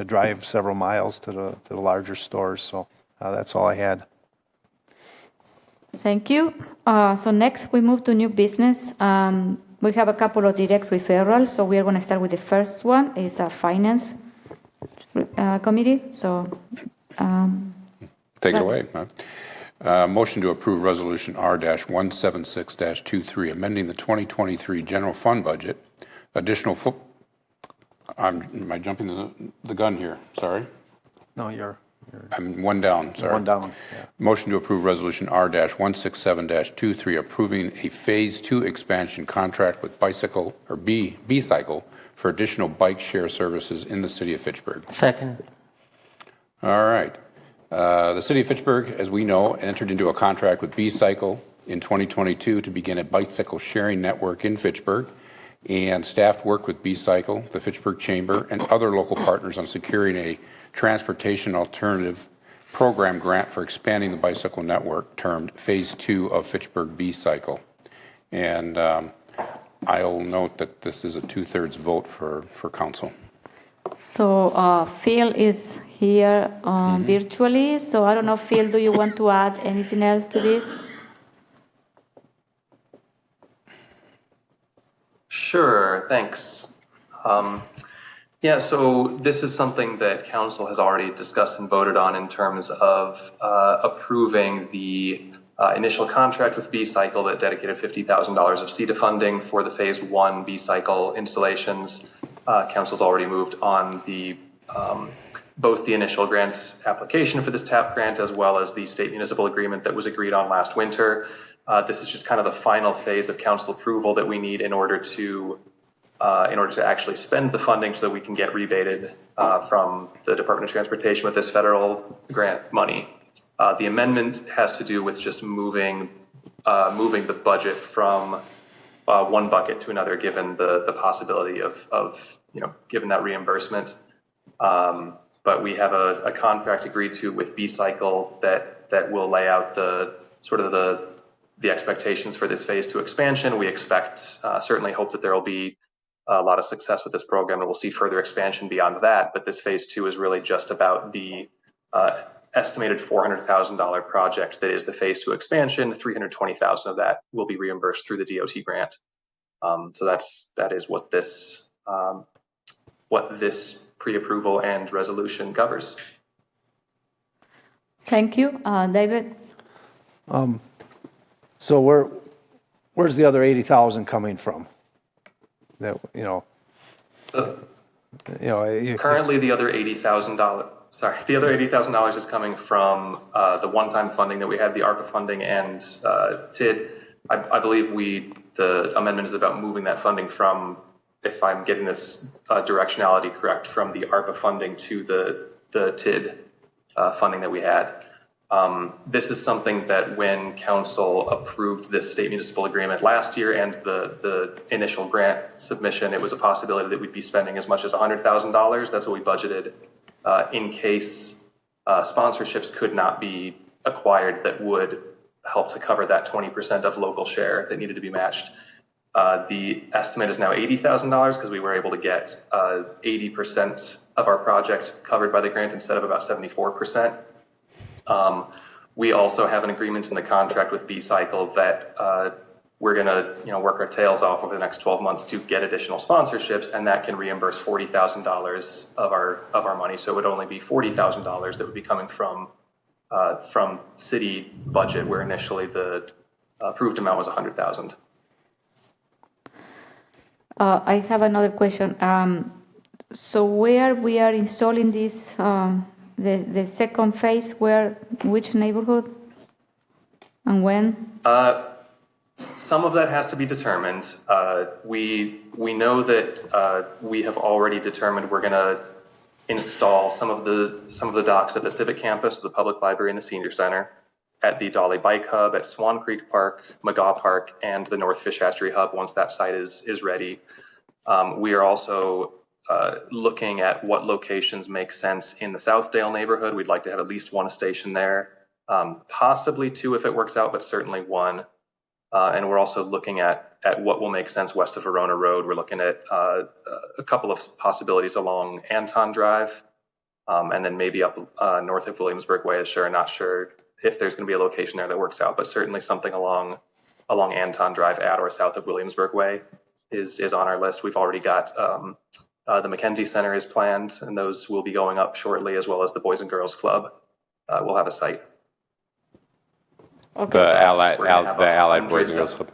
drive several miles to the larger stores. So that's all I had. Thank you. So next we move to new business. We have a couple of direct referrals. So we are going to start with the first one. It's a finance committee. So. Take it away. Motion to approve Resolution R-176-23, amending the 2023 general fund budget. Additional am I jumping the gun here? Sorry. No, you're I'm one down. Sorry. One down. Yeah. Motion to approve Resolution R-167-23, approving a Phase 2 expansion contract with Bicycle or B-Cycle for additional bike share services in the city of Fitchburg. Second. All right. The city of Fitchburg, as we know, entered into a contract with B-Cycle in 2022 to begin a bicycle sharing network in Fitchburg, and staff worked with B-Cycle, the Fitchburg Chamber, and other local partners on securing a transportation alternative program grant for expanding the bicycle network, termed Phase 2 of Fitchburg B-Cycle. And I'll note that this is a 2/3 vote for council. So Phil is here virtually. So I don't know, Phil, do you want to add anything else to this? Sure, thanks. Yeah, so this is something that council has already discussed and voted on in terms of approving the initial contract with B-Cycle that dedicated $50,000 of CETA funding for the Phase 1 B-Cycle installations. Council's already moved on both the initial grant application for this TAP grant as well as the state municipal agreement that was agreed on last winter. This is just kind of the final phase of council approval that we need in order to actually spend the funding so that we can get rebated from the Department of Transportation with this federal grant money. The amendment has to do with just moving the budget from one bucket to another, given the possibility of given that reimbursement. But we have a contract agreed to with B-Cycle that will lay out the expectations for this Phase 2 expansion. We certainly hope that there will be a lot of success with this program, and we'll see further expansion beyond that. But this Phase 2 is really just about the estimated $400,000 project that is the Phase 2 expansion. $320,000 of that will be reimbursed through the DOT grant. So that is what this what this pre-approval and resolution covers. Thank you. David? So where's the other 80,000 coming from? That, Currently, the other $80,000 is coming from the one-time funding that we had, the ARPA funding and TID. I believe the amendment is about moving that funding from, if I'm getting this directionality correct, from the ARPA funding to the TID funding that we had. This is something that when council approved this state municipal agreement last year and the initial grant submission, it was a possibility that we'd be spending as much as $100,000. That's what we budgeted in case sponsorships could not be acquired that would help to cover that 20% of local share that needed to be matched. The estimate is now $80,000 because we were able to get 80% of our project covered by the grant instead of about 74%. We also have an agreement in the contract with B-Cycle that we're going to work our tails off over the next 12 months to get additional sponsorships, and that can reimburse $40,000 of our money. So it would only be $40,000 that would be coming from city budget, where initially the approved amount was $100,000. I have another question. So where we are installing this, the second phase, which neighborhood and when? Some of that has to be determined. We know that we have already determined we're going to install some of the docks at the Civic Campus, the Public Library, and the Senior Center, at the Dolly Bike Hub, at Swan Creek Park, McGaw Park, and the North Fish Hatchery Hub once that site is ready. We are also looking at what locations make sense in the Southdale neighborhood. We'd like to have at least one station there, possibly two if it works out, but certainly one. And we're also looking at what will make sense west of Verona Road. We're looking at a couple of possibilities along Anton Drive, and then maybe up north of Williamsburg Way. Not sure if there's going to be a location there that works out, but certainly something along Anton Drive at or south of Williamsburg Way is on our list. We've already got the McKenzie Center is planned, and those will be going up shortly, as well as the Boys and Girls Club will have a site. Okay. The Allied Boys and Girls Club.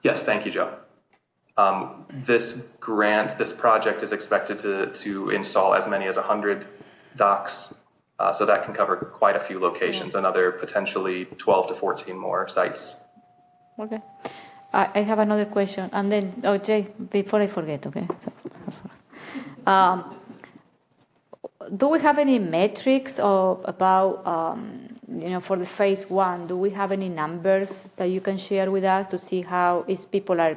Yes, thank you, Joe. This project is expected to install as many as 100 docks, so that can cover quite a few locations, another potentially 12 to 14 more sites. Okay. I have another question, and then, Jay, before I forget, okay? Do we have any metrics about, for the phase one? Do we have any numbers that you can share with us to see how people are,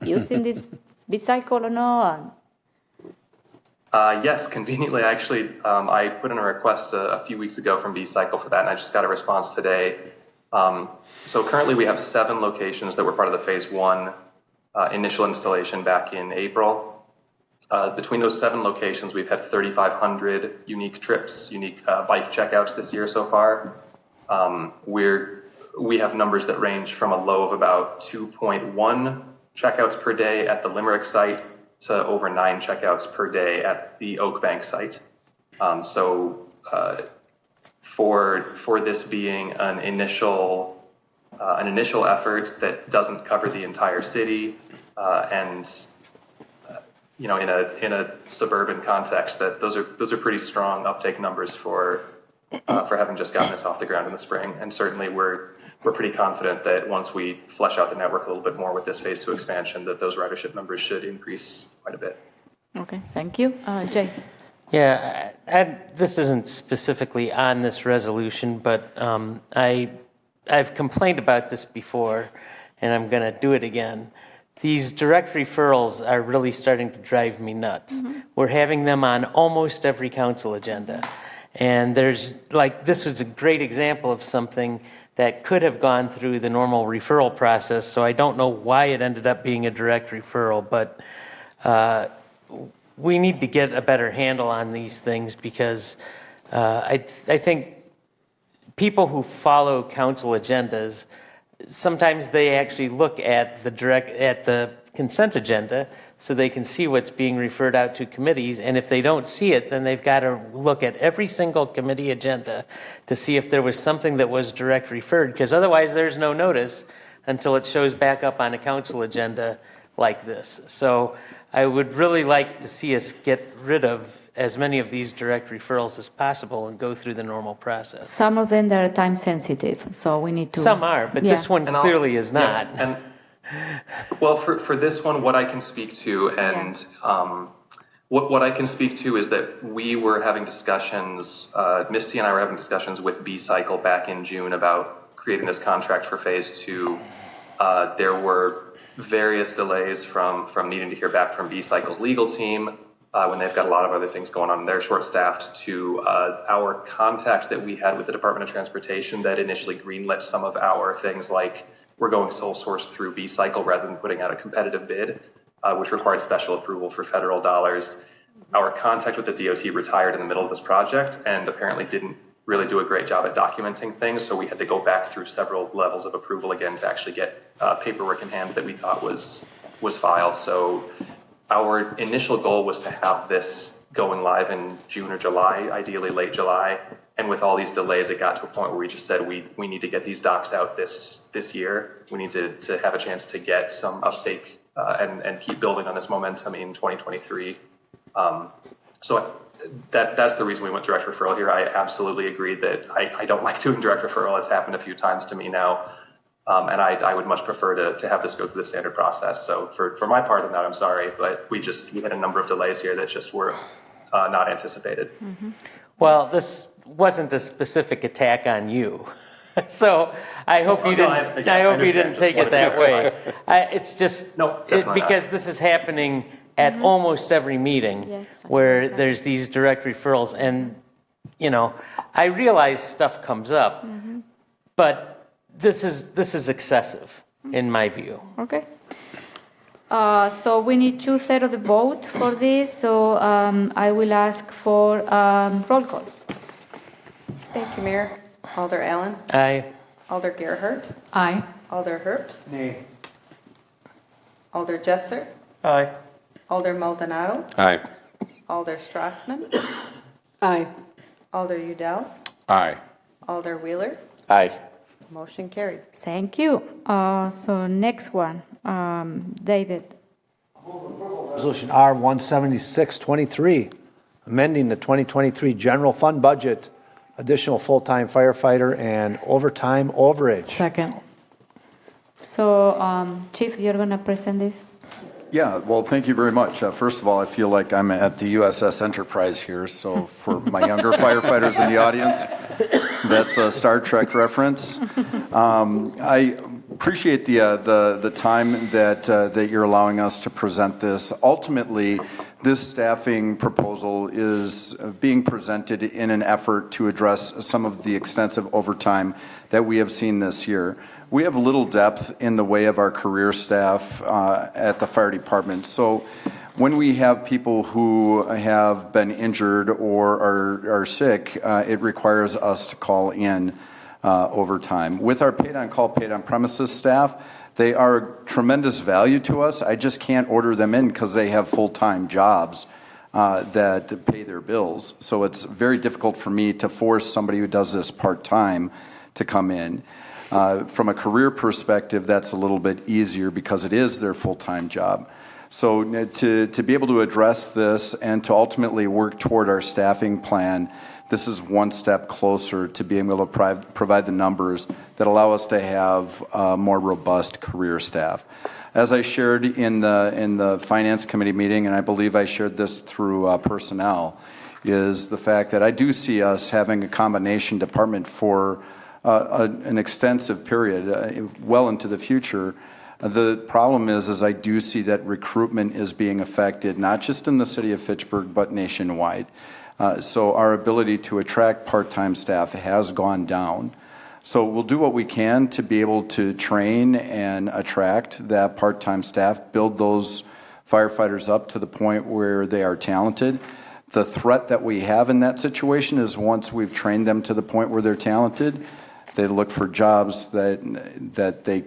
using this B-Cycle or not? Yes, conveniently, actually, I put in a request a few weeks ago from B-Cycle for that, and I just got a response today. So currently we have 7 locations that were part of the phase one initial installation back in April. Between those 7 locations, we've had 3,500 unique trips, unique bike checkouts this year so far. We have numbers that range from a low of about 2.1 checkouts per day at the Limerick site to over 9 checkouts per day at the Oak Bank site. For this being an initial effort that doesn't cover the entire city, and in a suburban context, that those are pretty strong uptake numbers for having just gotten this off the ground in the spring. And certainly we're pretty confident that once we flesh out the network a little bit more with this phase 2 expansion, that those ridership numbers should increase quite a bit. Okay, thank you. Jay. Yeah, this isn't specifically on this resolution, but I've complained about this before, and I'm going to do it again. These direct referrals are really starting to drive me nuts. Mm-hmm. We're having them on almost every council agenda. And this is a great example of something that could have gone through the normal referral process, so I don't know why it ended up being a direct referral, but we need to get a better handle on these things because I think people who follow council agendas, sometimes they actually look at the consent agenda so they can see what's being referred out to committees. And if they don't see it, then they've got to look at every single committee agenda to see if there was something that was direct referred, because otherwise there's no notice until it shows back up on a council agenda like this. So I would really like to see us get rid of as many of these direct referrals as possible and go through the normal process. Some of them that are time sensitive, so we need to. Some are, but this one clearly is not. Yeah, and well, for this one, what I can speak to, and what I can speak to is that we were having discussions, Misty and I were having discussions with B-Cycle back in June about creating this contract for phase 2. There were various delays from needing to hear back from B-Cycle's legal team, when they've got a lot of other things going on and they're short-staffed, to our contact that we had with the Department of Transportation that initially greenlit some of our things, like we're going sole source through B-Cycle rather than putting out a competitive bid, which required special approval for federal dollars. Our contact with the DOT retired in the middle of this project and apparently didn't really do a great job at documenting things, so we had to go back through several levels of approval again to actually get paperwork in hand that we thought was filed. So our initial goal was to have this going live in June or July, ideally late July. And with all these delays, it got to a point where we just said we need to get these docs out this year. We need to have a chance to get some uptake and keep building on this momentum in 2023. So that's the reason we went direct referral here. I absolutely agree that I don't like doing direct referral. It's happened a few times to me now. And I would much prefer to have this go through the standard process. So for my part of that, I'm sorry, but we had a number of delays here that just were not anticipated. Mm-hmm. Well, this wasn't a specific attack on you. So I hope you didn't take it that way. It's just because this is happening at almost every meeting where there's these direct referrals. And, I realize stuff comes up, but this is excessive in my view. Okay. So we need 2/3 of the vote for this. So I will ask for roll call. Thank you, Mayor. Alder Allen. Aye. Alder Gerhart. Aye. Alder Herbst. Nay. Alder Jetzer. Aye. Alder Maldonado. Aye. Alder Strassman. Aye. Alder Udell. Aye. Alder Wheeler. Aye. Motion carried. Thank you. So next one, David. Resolution R-17623, amending the 2023 general fund budget, additional full-time firefighter and overtime overage. Second. So Chief, you're going to present this? Yeah, well, thank you very much. First of all, I feel like I'm at the USS Enterprise here, so for my younger firefighters in the audience, that's a Star Trek reference. I appreciate the time that you're allowing us to present this. Ultimately, this staffing proposal is being presented in an effort to address some of the extensive overtime that we have seen this year. We have little depth in the way of our career staff at the fire department. So when we have people who have been injured or are sick, it requires us to call in overtime. With our paid-on-call, paid-on-premises staff, they are tremendous value to us. I just can't order them in because they have full-time jobs that pay their bills. So it's very difficult for me to force somebody who does this part-time to come in. From a career perspective, that's a little bit easier because it is their full-time job. So to be able to address this and to ultimately work toward our staffing plan, this is one step closer to being able to provide the numbers that allow us to have more robust career staff. As I shared in the Finance Committee meeting, and I believe I shared this through personnel, is the fact that I do see us having a combination department for an extensive period, well into the future. The problem is I do see that recruitment is being affected, not just in the city of Fitchburg, but nationwide. So our ability to attract part-time staff has gone down. So we'll do what we can to be able to train and attract that part-time staff, build those firefighters up to the point where they are talented. The threat that we have in that situation is once we've trained them to the point where they're talented, They look for jobs that they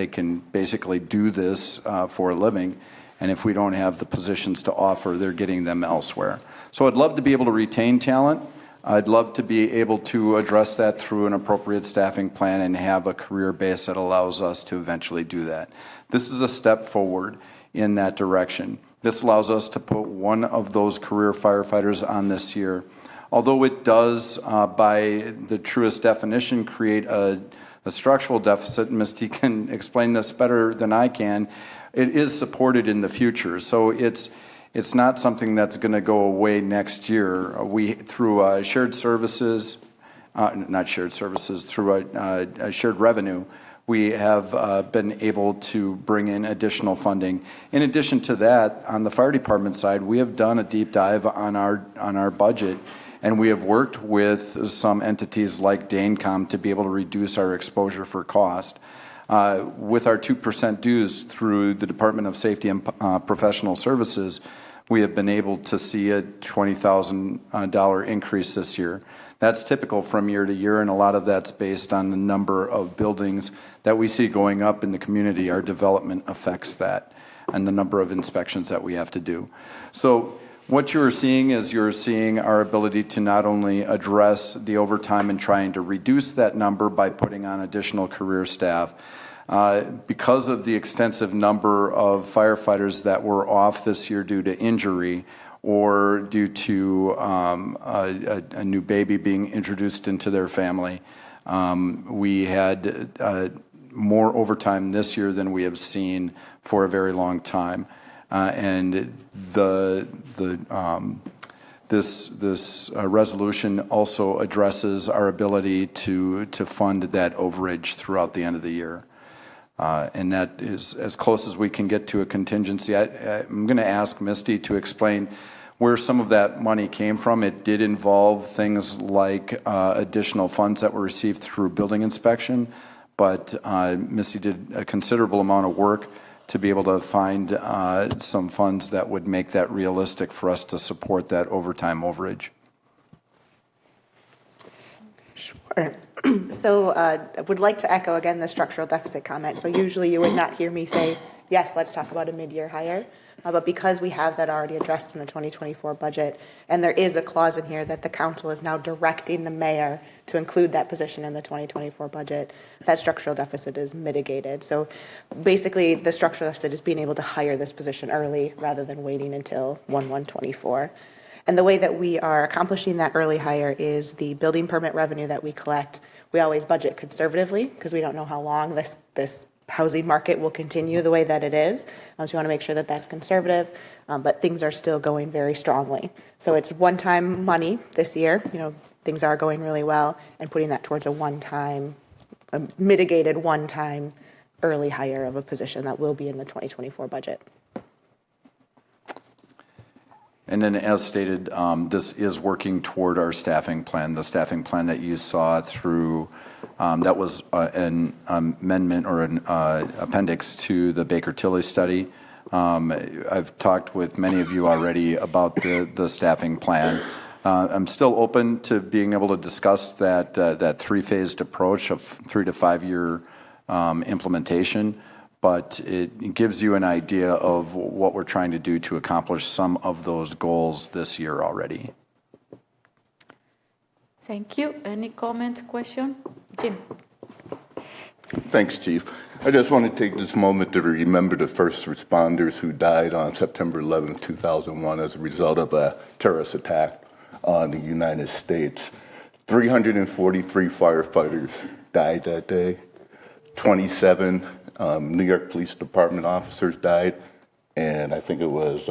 can basically do this for a living. And if we don't have the positions to offer, they're getting them elsewhere. So I'd love to be able to retain talent. I'd love to be able to address that through an appropriate staffing plan and have a career base that allows us to eventually do that. This is a step forward in that direction. This allows us to put one of those career firefighters on this year. Although it does, by the truest definition, create a structural deficit, and Misty can explain this better than I can, it is supported in the future. So it's not something that's going to go away next year. Through shared services, through a shared revenue, we have been able to bring in additional funding. In addition to that, on the fire department side, we have done a deep dive on our budget, and we have worked with some entities like DaneCom to be able to reduce our exposure for cost. With our 2% dues through the Department of Safety and Professional Services, we have been able to see a $20,000 increase this year. That's typical from year to year, and a lot of that's based on the number of buildings that we see going up in the community. Our development affects that, and the number of inspections that we have to do. So what you're seeing is our ability to not only address the overtime and trying to reduce that number by putting on additional career staff. Because of the extensive number of firefighters that were off this year due to injury or due to a new baby being introduced into their family, we had more overtime this year than we have seen for a very long time. And this resolution also addresses our ability to fund that overage throughout the end of the year. And that is as close as we can get to a contingency. I'm going to ask Misty to explain where some of that money came from. It did involve things like additional funds that were received through building inspection, but Misty did a considerable amount of work to be able to find some funds that would make that realistic for us to support that overtime overage. Sure. So I would like to echo again the structural deficit comment. So usually you would not hear me say, yes, let's talk about a mid-year hire. But because we have that already addressed in the 2024 budget, and there is a clause in here that the council is now directing the mayor to include that position in the 2024 budget, that structural deficit is mitigated. So basically, the structural deficit is being able to hire this position early rather than waiting until 1/1/24. And the way that we are accomplishing that early hire is the building permit revenue that we collect. We always budget conservatively because we don't know how long this housing market will continue the way that it is. So we want to make sure that that's conservative, but things are still going very strongly. So it's one-time money this year. Things are going really well, and putting that towards a mitigated one-time early hire of a position that will be in the 2024 budget. And then as stated, this is working toward our staffing plan, the staffing plan that you saw through, that was an amendment or an appendix to the Baker-Tilly study. I've talked with many of you already about the staffing plan. I'm still open to being able to discuss that three-phased approach of 3 to 5 year implementation. But it gives you an idea of what we're trying to do to accomplish some of those goals this year already. Thank you. Any comment, question? Jim. Thanks, Chief. I just want to take this moment to remember the first responders who died on September 11, 2001 as a result of a terrorist attack on the United States. 343 firefighters died that day. 27 New York Police Department officers died, and I think it was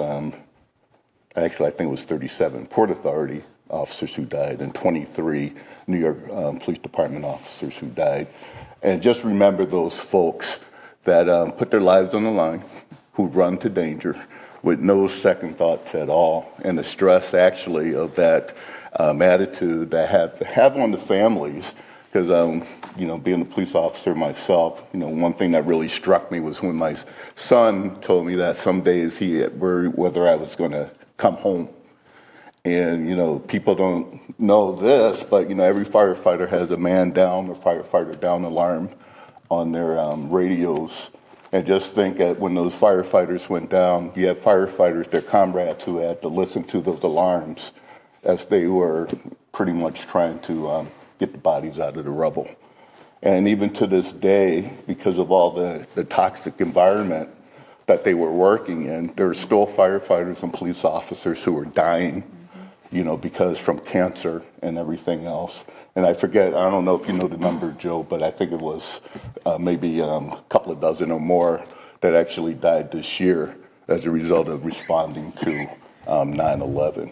37 Port Authority officers who died, and 23 New York Police Department officers who died. And just remember those folks that put their lives on the line, who run to danger with no second thoughts at all, and the stress actually of that attitude that have on the families. Because, being a police officer myself, one thing that really struck me was when my son told me that some days he worried whether I was going to come home. And, people don't know this, but, every firefighter has a man down or firefighter down alarm on their radios. And just think that when those firefighters went down, you have firefighters, their comrades, who had to listen to those alarms as they were pretty much trying to get the bodies out of the rubble. And even to this day, because of all the toxic environment that they were working in, there are still firefighters and police officers who are dying, because from cancer and everything else. And I forget, I don't know if you know the number, Joe, but I think it was maybe a couple of dozen or more that actually died this year as a result of responding to 9/11.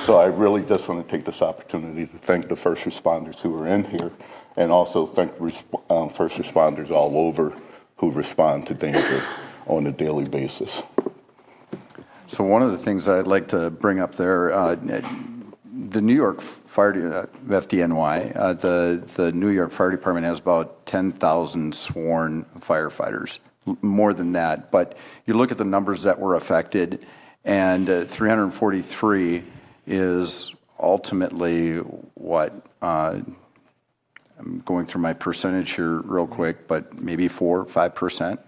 So I really just want to take this opportunity to thank the first responders who are in here, and also thank first responders all over who respond to danger on a daily basis. So one of the things I'd like to bring up there, the New York Fire FDNY, the New York Fire Department has about 10,000 sworn firefighters, more than that. But you look at the numbers that were affected, and 343 is ultimately what? I'm going through my percentage here real quick, but maybe 4-5%.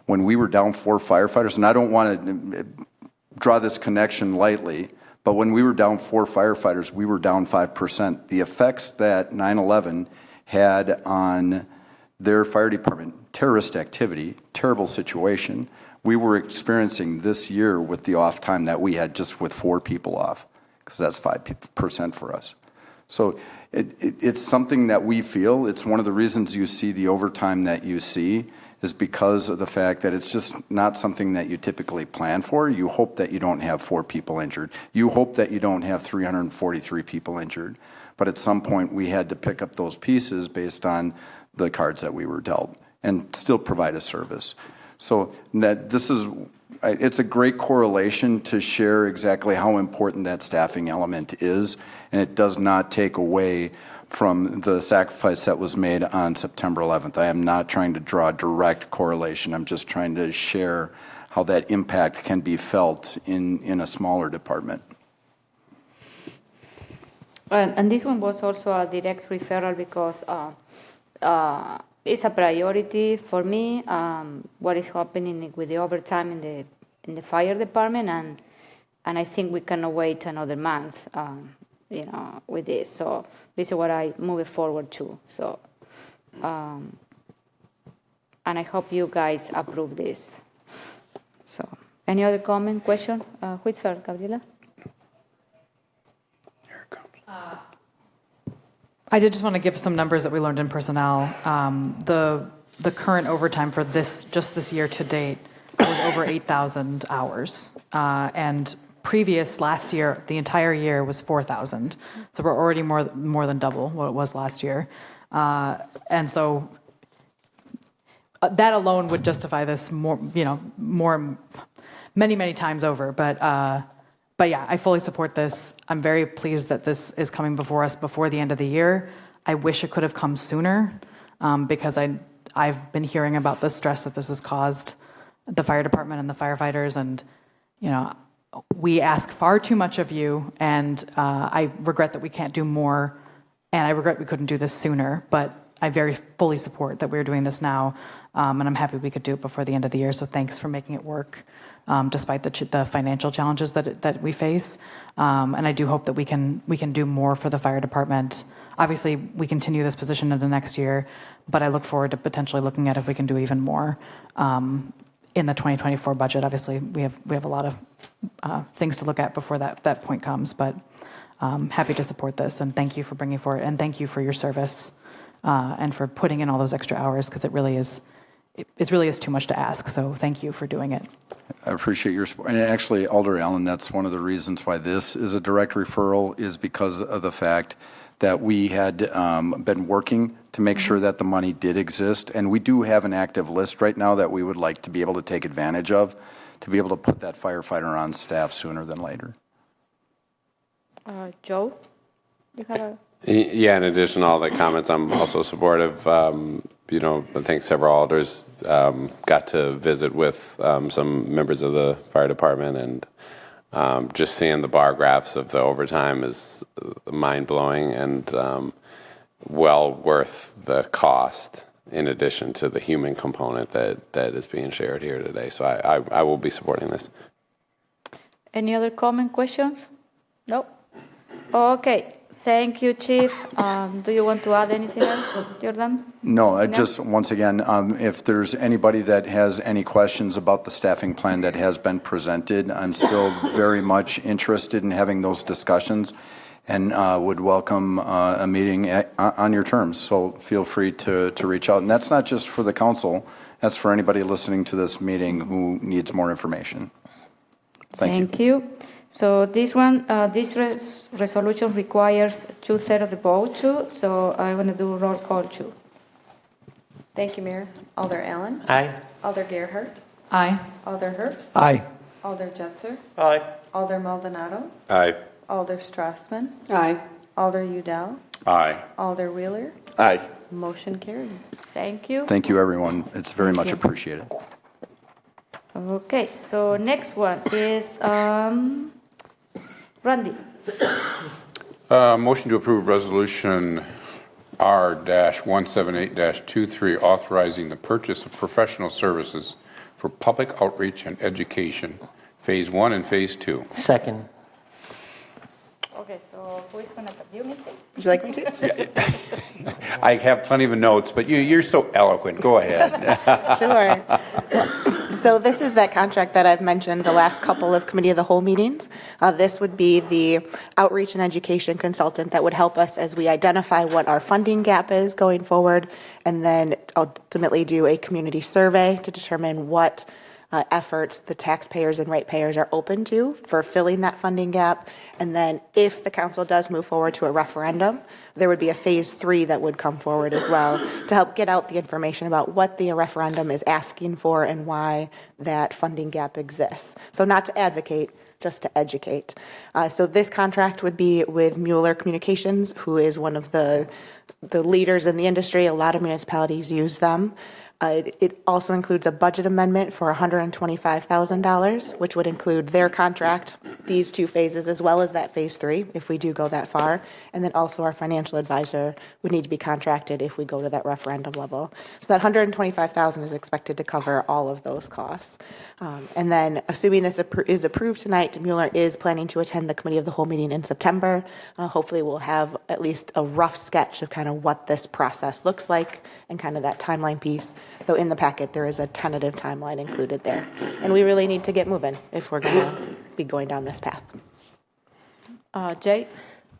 When we were down 4 firefighters, and I don't want to draw this connection lightly, but when we were down 4 firefighters, we were down 5%. The effects that 9/11 had on their fire department, terrorist activity, terrible situation, we were experiencing this year with the off time that we had just with 4 people off, because that's 5% for us. So it's something that we feel. It's one of the reasons you see the overtime that you see is because of the fact that it's just not something that you typically plan for. You hope that you don't have 4 people injured. You hope that you don't have 343 people injured. But at some point, we had to pick up those pieces based on the cards that we were dealt and still provide a service. So it's a great correlation to share exactly how important that staffing element is, and it does not take away from the sacrifice that was made on September 11th. I am not trying to draw a direct correlation. I'm just trying to share how that impact can be felt in a smaller department. And this one was also a direct referral because it's a priority for me, what is happening with the overtime in the fire department, and I think we cannot wait another month. With this. So this is what I move forward to. So, and I hope you guys approve this. So, any other comment, question? Who's first, Gabriela? Here it comes. I did just want to give some numbers that we learned in personnel. The current overtime for just this year to date was over 8,000 hours, and last year, the entire year was 4,000. So we're already more than double what it was last year. And so that alone would justify this many times over. But yeah, I fully support this. I'm very pleased that this is coming before us before the end of the year. I wish it could have come sooner because I've been hearing about the stress that this has caused the fire department and the firefighters, and we ask far too much of you, and I regret that we can't do more, and I regret we couldn't do this sooner, but I very fully support that we're doing this now, and I'm happy we could do it before the end of the year, so thanks for making it work, despite the financial challenges that we face, and I do hope that we can do more for the fire department. Obviously, we continue this position into next year, but I look forward to potentially looking at if we can do even more in the 2024 budget. Obviously, we have a lot of things to look at before that point comes, but happy to support this, and thank you for bringing forward, and thank you for your service and for putting in all those extra hours, because it really is too much to ask, so thank you for doing it. I appreciate your support. And actually, Alder Allen, that's one of the reasons why this is a direct referral, is because of the fact that we had been working to make sure that the money did exist. And we do have an active list right now that we would like to be able to take advantage of, to be able to put that firefighter on staff sooner than later. Joe, you have a... Yeah, in addition to all the comments, I'm also supportive. I think several alders got to visit with some members of the fire department, and just seeing the bar graphs of the overtime is mind-blowing and well worth the cost in addition to the human component that is being shared here today. So I will be supporting this. Any other comment, questions? No? Okay. Thank you, Chief. Do you want to add anything else, Jordan? No, I just, once again, if there's anybody that has any questions about the staffing plan that has been presented, I'm still very much interested in having those discussions and would welcome a meeting on your terms. So feel free to reach out. And that's not just for the council, that's for anybody listening to this meeting who needs more information. Thank you. So this one, this resolution requires 2/3 of the vote too. So I'm going to do roll call too. Thank you, Mayor. Alder Allen. Aye. Alder Gerhardt. Aye. Alder Herbst. Aye. Alder Jetzer. Aye. Alder Maldonado. Aye. Alder Strassman. Aye. Alder Udell. Aye. Alder Wheeler. Aye. Motion carried. Thank you. Thank you, everyone. It's very much appreciated. Okay, so next one is Randy. Motion to approve resolution R-178-23, authorizing the purchase of professional services for public outreach and education, Phase 1 and Phase 2. Second. Okay, so who is going to you, Misty? Would you like me to? I have plenty of notes, but you're so eloquent. Go ahead. Sure. So this is that contract that I've mentioned the last couple of committee of the whole meetings. This would be the outreach and education consultant that would help us as we identify what our funding gap is going forward, and then ultimately do a community survey to determine what efforts the taxpayers and ratepayers are open to for filling that funding gap. And then if the council does move forward to a referendum, there would be a phase 3 that would come forward as well to help get out the information about what the referendum is asking for and why that funding gap exists. So not to advocate, just to educate. So this contract would be with Mueller Communications, who is one of the leaders in the industry. A lot of municipalities use them. It also includes a budget amendment for $125,000, which would include their contract, these 2 phases, as well as that phase 3, if we do go that far. And then also our financial advisor would need to be contracted if we go to that referendum level. So that $125,000 is expected to cover all of those costs. And then assuming this is approved tonight, Mueller is planning to attend the committee of the whole meeting in September. Hopefully we'll have at least a rough sketch of kind of what this process looks like and kind of that timeline piece. Though in the packet, there is a tentative timeline included there. And we really need to get moving if we're going to be going down this path. Jay?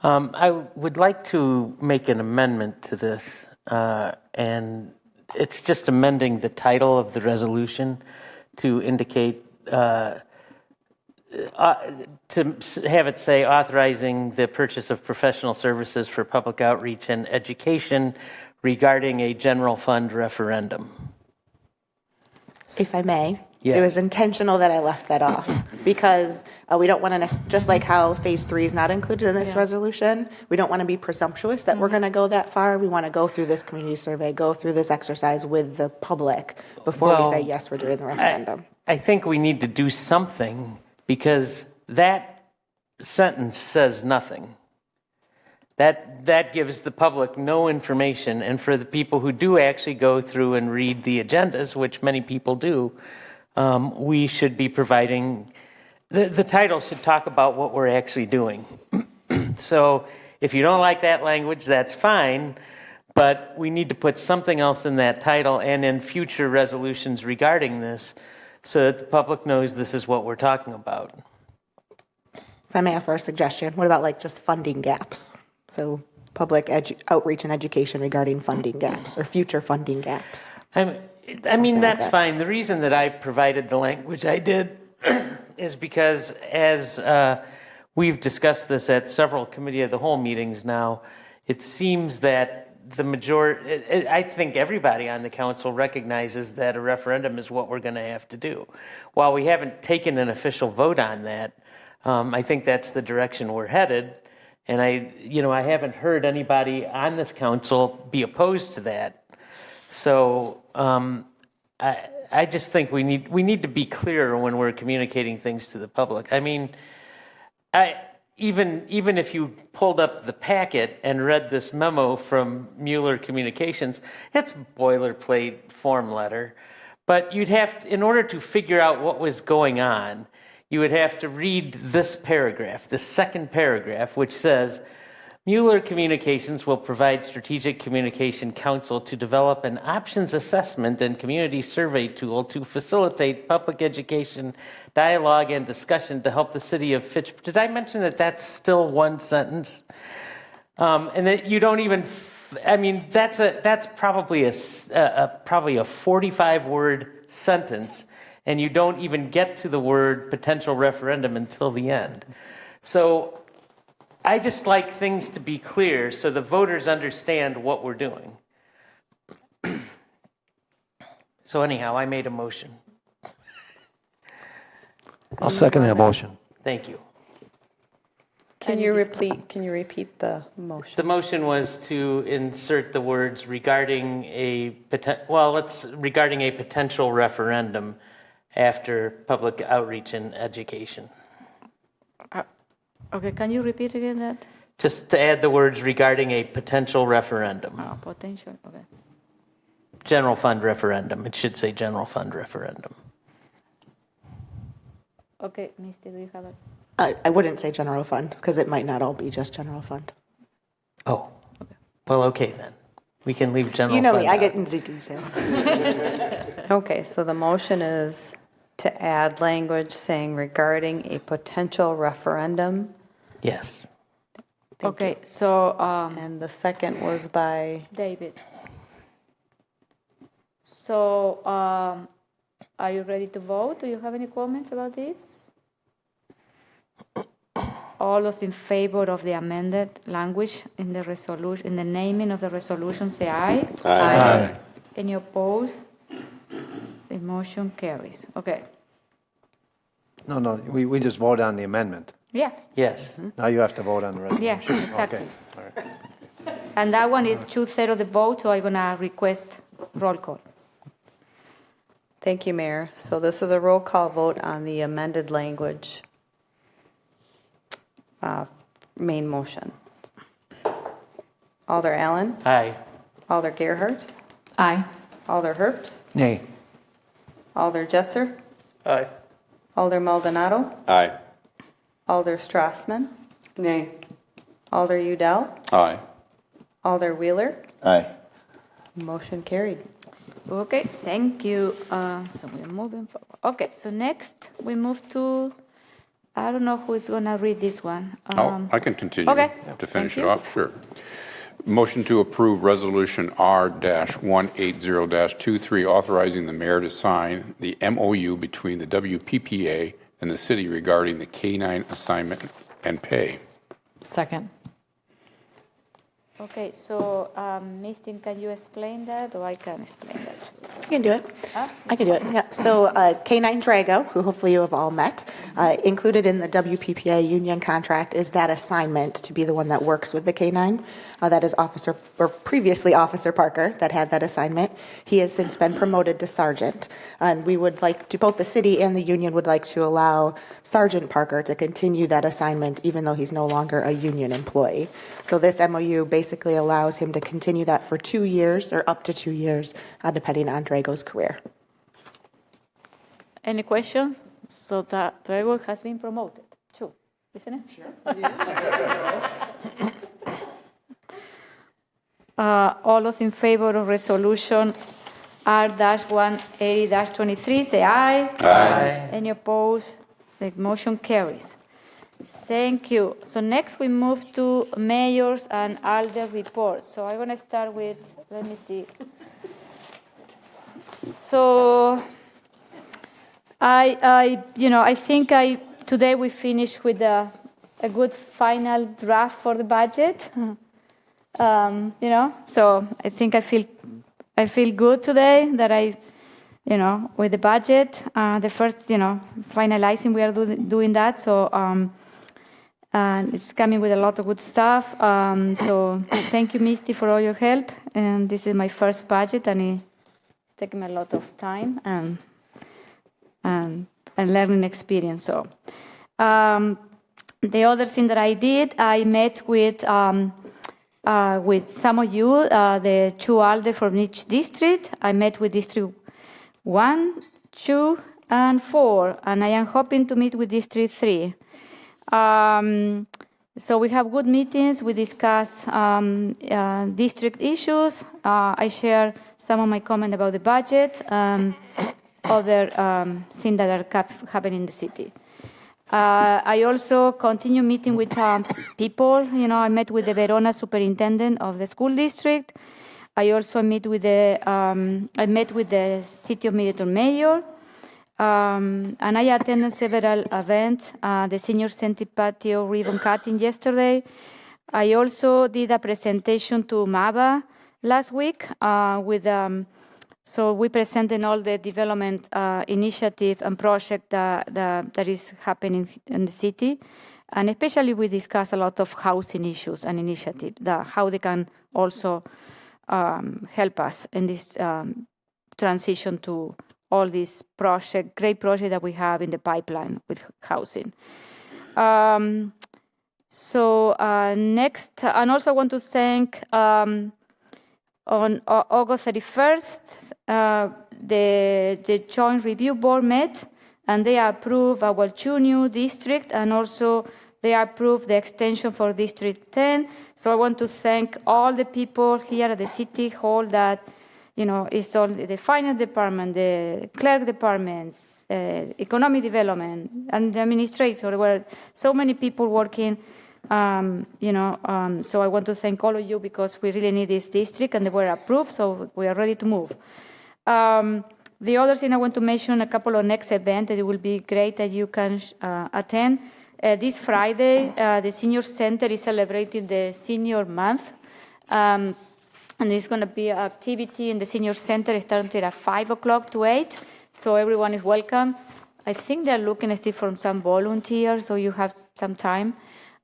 I would like to make an amendment to this, and it's just amending the title of the resolution to indicate, to have it say authorizing the purchase of professional services for public outreach and education regarding a general fund referendum. If I may, Yes. It was intentional that I left that off because we don't want to, just like how phase 3 is not included in this resolution, we don't want to be presumptuous that we're going to go that far. We want to go through this community survey, go through this exercise with the public before we say, yes, we're doing the referendum. I think we need to do something because that sentence says nothing. That gives the public no information, and for the people who do actually go through and read the agendas, which many people do, we should be providing, the title should talk about what we're actually doing. So if you don't like that language, that's fine, but we need to put something else in that title and in future resolutions regarding this so that the public knows this is what we're talking about. If I may offer a suggestion, what about like just funding gaps? So public outreach and education regarding funding gaps or future funding gaps. I mean, that's fine. The reason that I provided the language I did is because as we've discussed this at several committee of the whole meetings now, it seems that the majority, I think everybody on the council recognizes that a referendum is what we're going to have to do. While we haven't taken an official vote on that, I think that's the direction we're headed. And I haven't heard anybody on this council be opposed to that. So I just think we need to be clearer when we're communicating things to the public. I mean, Even if you pulled up the packet and read this memo from Mueller Communications, it's boilerplate form letter. But you'd have, in order to figure out what was going on, you would have to read this paragraph, the second paragraph, which says, Mueller Communications will provide strategic communication counsel to develop an options assessment and community survey tool to facilitate public education, dialogue, and discussion to help the city of Fitchburg. Did I mention that that's still one sentence? And that you don't even, that's probably a 45-word sentence, and you don't even get to the word potential referendum until the end. So I just like things to be clear so the voters understand what we're doing. So anyhow, I made a motion. I'll second that motion. Thank you. Can you repeat the motion? The motion was to insert the words regarding a potential referendum after public outreach and education. Okay, can you repeat again that? Just to add the words regarding a potential referendum. Potential, okay. General fund referendum. It should say general fund referendum. Okay, Misty, do you have it? I wouldn't say general fund because it might not all be just general fund. Oh, okay. Well, okay then. We can leave general You know fund me, I out. get into details. Okay, so the motion is to add language saying regarding a potential referendum. Yes. Okay, so and the second was by David. So are you ready to vote? Do you have any comments about this? All those in favor of the amended language in the resolution, in the naming of the resolution, say aye. Aye. Any opposed? The motion carries. Okay. No, we just vote on the amendment. Yeah. Yes. Now you have to vote on the resolution. Yeah, exactly. Okay. All right. And that one is 2/3 of the vote, so I'm going to request roll call. Thank you, Mayor. So this is a roll call vote on the amended language main motion. Alder Allen? Aye. Alder Gerhart? Aye. Alder Herps? Nay. Alder Jetzer? Aye. Alder Maldonado? Aye. Alder Strassman? Nay. Alder Udell? Aye. Alder Wheeler? Aye. Motion carried. Okay, thank you. So we're moving forward. Okay, so next we move to, I don't know who is going to read this one. I can continue okay. to finish Thank it you. off. Sure. Motion to approve Resolution R-180-23, authorizing the mayor to sign the MOU between the WPPA and the city regarding the K-9 assignment and pay. Second. Okay, so Misty, can you explain that, or I can explain that? I can do it. I can do it. Yeah. So K9 Drago, who hopefully you have all met, included in the WPPA union contract is that assignment to be the one that works with the K9. That is previously Officer Parker that had that assignment. He has since been promoted to sergeant, and we would like to, both the city and the union would like to allow Sergeant Parker to continue that assignment, even though he's no longer a union employee. So this MOU basically allows him to continue that for 2 years or up to 2 years, depending on Drago's career. Any questions? So that Drago has been promoted too, isn't it? Sure. All those in favor of resolution R-180-23, say aye. Aye. Any opposed? The motion carries. Thank you. So next we move to mayors and ALDE reports. So I'm going to start with, let me see. So I think today we finished with a good final draft for the budget. So I think I feel good today that with the budget, the first, finalizing, we are doing that. So, and it's coming with a lot of good stuff. So thank you, Misty, for all your help. And this is my first budget, and it's taken me a lot of time and learning experience. So, The other thing that I did, I met with some of you, the two ALDE from each district. I met with District 1, 2, and 4, and I am hoping to meet with District 3. So we have good meetings. We discuss district issues. I share some of my comment about the budget and other things that are happening in the city. I also continue meeting with people. You know, I met with the Verona superintendent of the school district. I also met with the city of Middleton mayor. And I attended several events, the senior center patio ribbon cutting yesterday. I also did a presentation to MABA last week so we presented all the development initiative and project that is happening in the city. And especially we discuss a lot of housing issues and initiative, how they can also help us in this transition to all these great projects that we have in the pipeline with housing. Next, and also I want to thank on August 31st, the Joint Review Board met, and they approved our 2 new districts, and also they approved the extension for District 10. So I want to thank all the people here at the City Hall that, you know, it's all the finance department, the clerk department, economic development, and the administrator. There were so many people working, so I want to thank all of you because we really need this district, and they were approved, so we are ready to move. The other thing I want to mention, a couple of next events that it will be great that you can attend. This Friday, the Senior Center is celebrating the Senior Month. And there's going to be an activity in the Senior Center starting at 5 o'clock to 8. So everyone is welcome. I think they're looking still for some volunteers, so you have some time.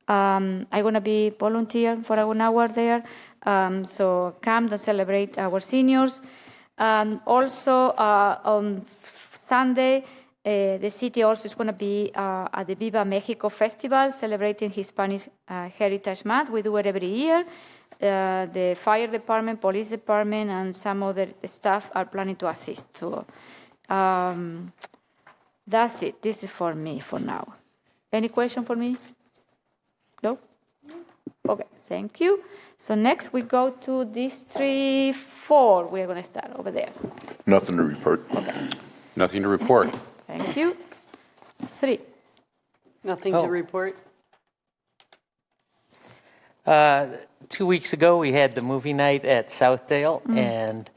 I'm going to be volunteer for 1 hour there. So come to celebrate our seniors. And also on Sunday, the city also is going to be at the Viva Mexico Festival, celebrating Hispanic Heritage Month. We do it every year. The fire department, police department, and some other staff are planning to assist. So that's it. This is for me for now. Any question for me? No? Okay, thank you. So next we go to District 4. We're going to start over there. Nothing to report. Okay. Nothing to report. Thank you. 3. Nothing to report. 2 weeks ago, we had the movie night at Southdale, and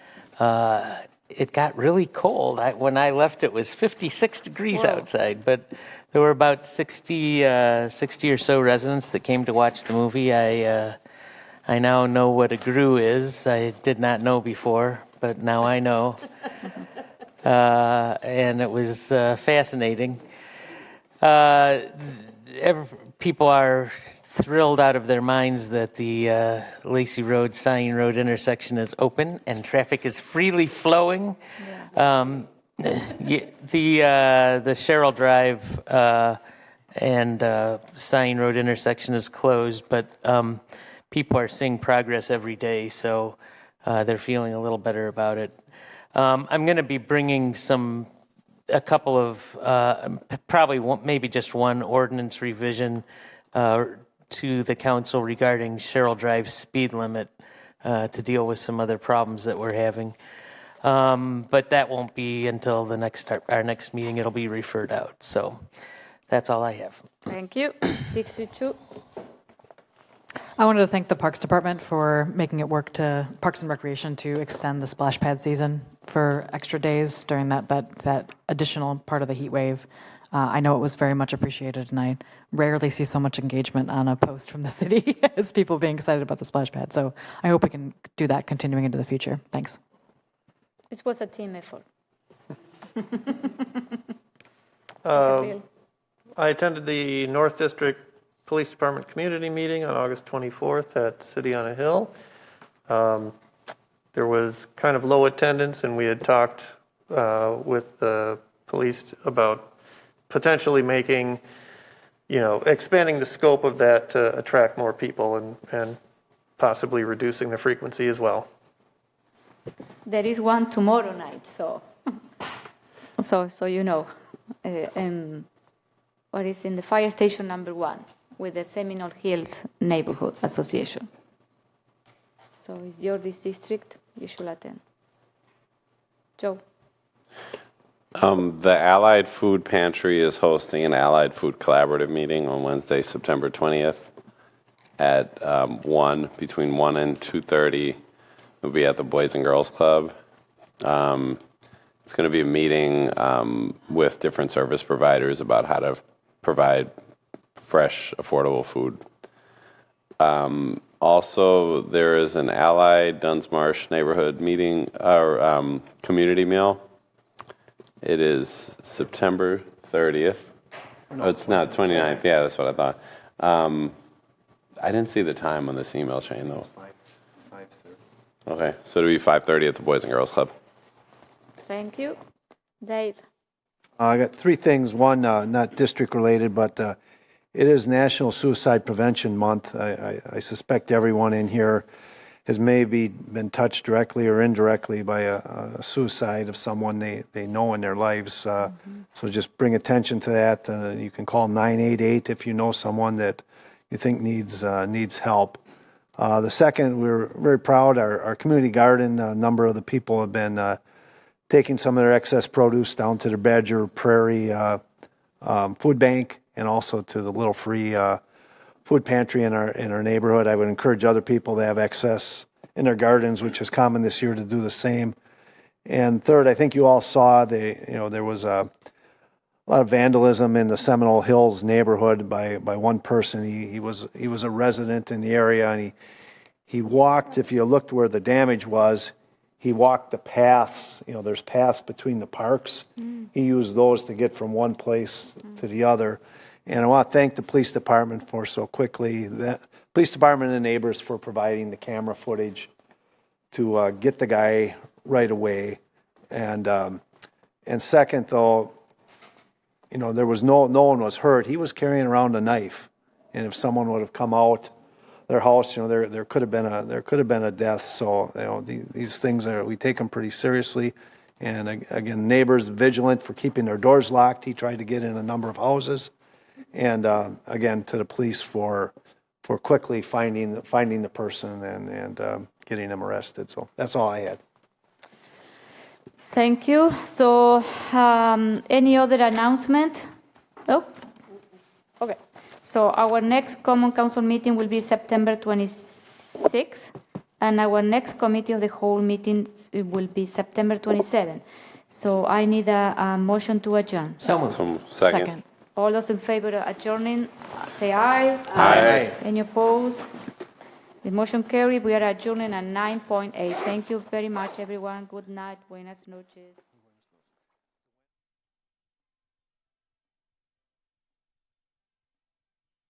it got really cold. When I left, it was 56 degrees outside, but there were about 60 or so residents that came to watch the movie. I now know what a GRU is. I did not know before, but now I know. And it was fascinating. People are thrilled out of their minds that the Lacey Road, Sain Road intersection is open and traffic is freely flowing. Yeah. The Sherrill Drive and Sain Road intersection is closed, but people are seeing progress every day, so they're feeling a little better about it. I'm going to be bringing a couple of, maybe just one ordinance revision to the council regarding Sherrill Drive's speed limit to deal with some other problems that we're having. But that won't be until our next meeting. It'll be referred out. So that's all I have. Thank you. District 2. I wanted to thank the Parks Department for making it work to Parks and Recreation to extend the splash pad season for extra days during that additional part of the heat wave. I know it was very much appreciated, and I rarely see so much engagement on a post from the city as people being excited about the splash pad. So I hope we can do that continuing into the future. Thanks. It was a team effort. I attended the North District Police Department community meeting on August 24th at City on a Hill. There was kind of low attendance, and we had talked with the police about potentially making expanding the scope of that to attract more people and possibly reducing the frequency as well. There is one tomorrow night, so what is in the fire station number 1 with the Seminole Hills Neighborhood Association. So it's your district, you should attend. Joe. The Allied Food Pantry is hosting an Allied Food Collaborative meeting on Wednesday, September 20th at between 1 and 2:30. It'll be at the Boys and Girls Club. It's going to be a meeting with different service providers about how to provide fresh, affordable food. Also, there is an Allied Duns Marsh neighborhood meeting or community meal. It is September 30th. Oh, it's not 29th. Yeah, that's what I thought. I didn't see the time on this email chain, though. It's 5:30. Okay, so it'll be 5:30 at the Boys and Girls Club. Thank you. Dave. I got 3 things. One, not district related, but it is National Suicide Prevention Month. I suspect everyone in here has maybe been touched directly or indirectly by a suicide of someone they know in their lives. So just bring attention to that. You can call 988 if you know someone that you think needs help. The second, we're very proud. Our community garden, a number of the people have been taking some of their excess produce down to the Badger Prairie food bank and also to the Little Free food pantry in our neighborhood. I would encourage other people that have excess in their gardens, which is common this year, to do the same. And third, I think you all saw there was a lot of vandalism in the Seminole Hills neighborhood by one person. He was a resident in the area, and he walked. If you looked where the damage was, he walked the paths. There's paths between the parks. He used those to get from one place to the other. And I want to thank the police department for so quickly, the police department and neighbors for providing the camera footage to get the guy right away. And second, though, there was no one was hurt. He was carrying around a knife, and if someone would have come out their house, there could have been a death. So these things we take them pretty seriously. And again, neighbors vigilant for keeping their doors locked. He tried to get in a number of houses. And again, to the police for quickly finding the person and getting him arrested. So that's all I had. Thank you. So any other announcement? No? Okay. So our next Common Council meeting will be September 26th, and our next Committee of the Whole meeting will be September 27th. So I need a motion to adjourn. Second. All those in favor of adjourning, say aye. Aye. Any opposed? The motion carried. We are adjourning at 9:08. Thank you very much, everyone. Good night. Buenas noches.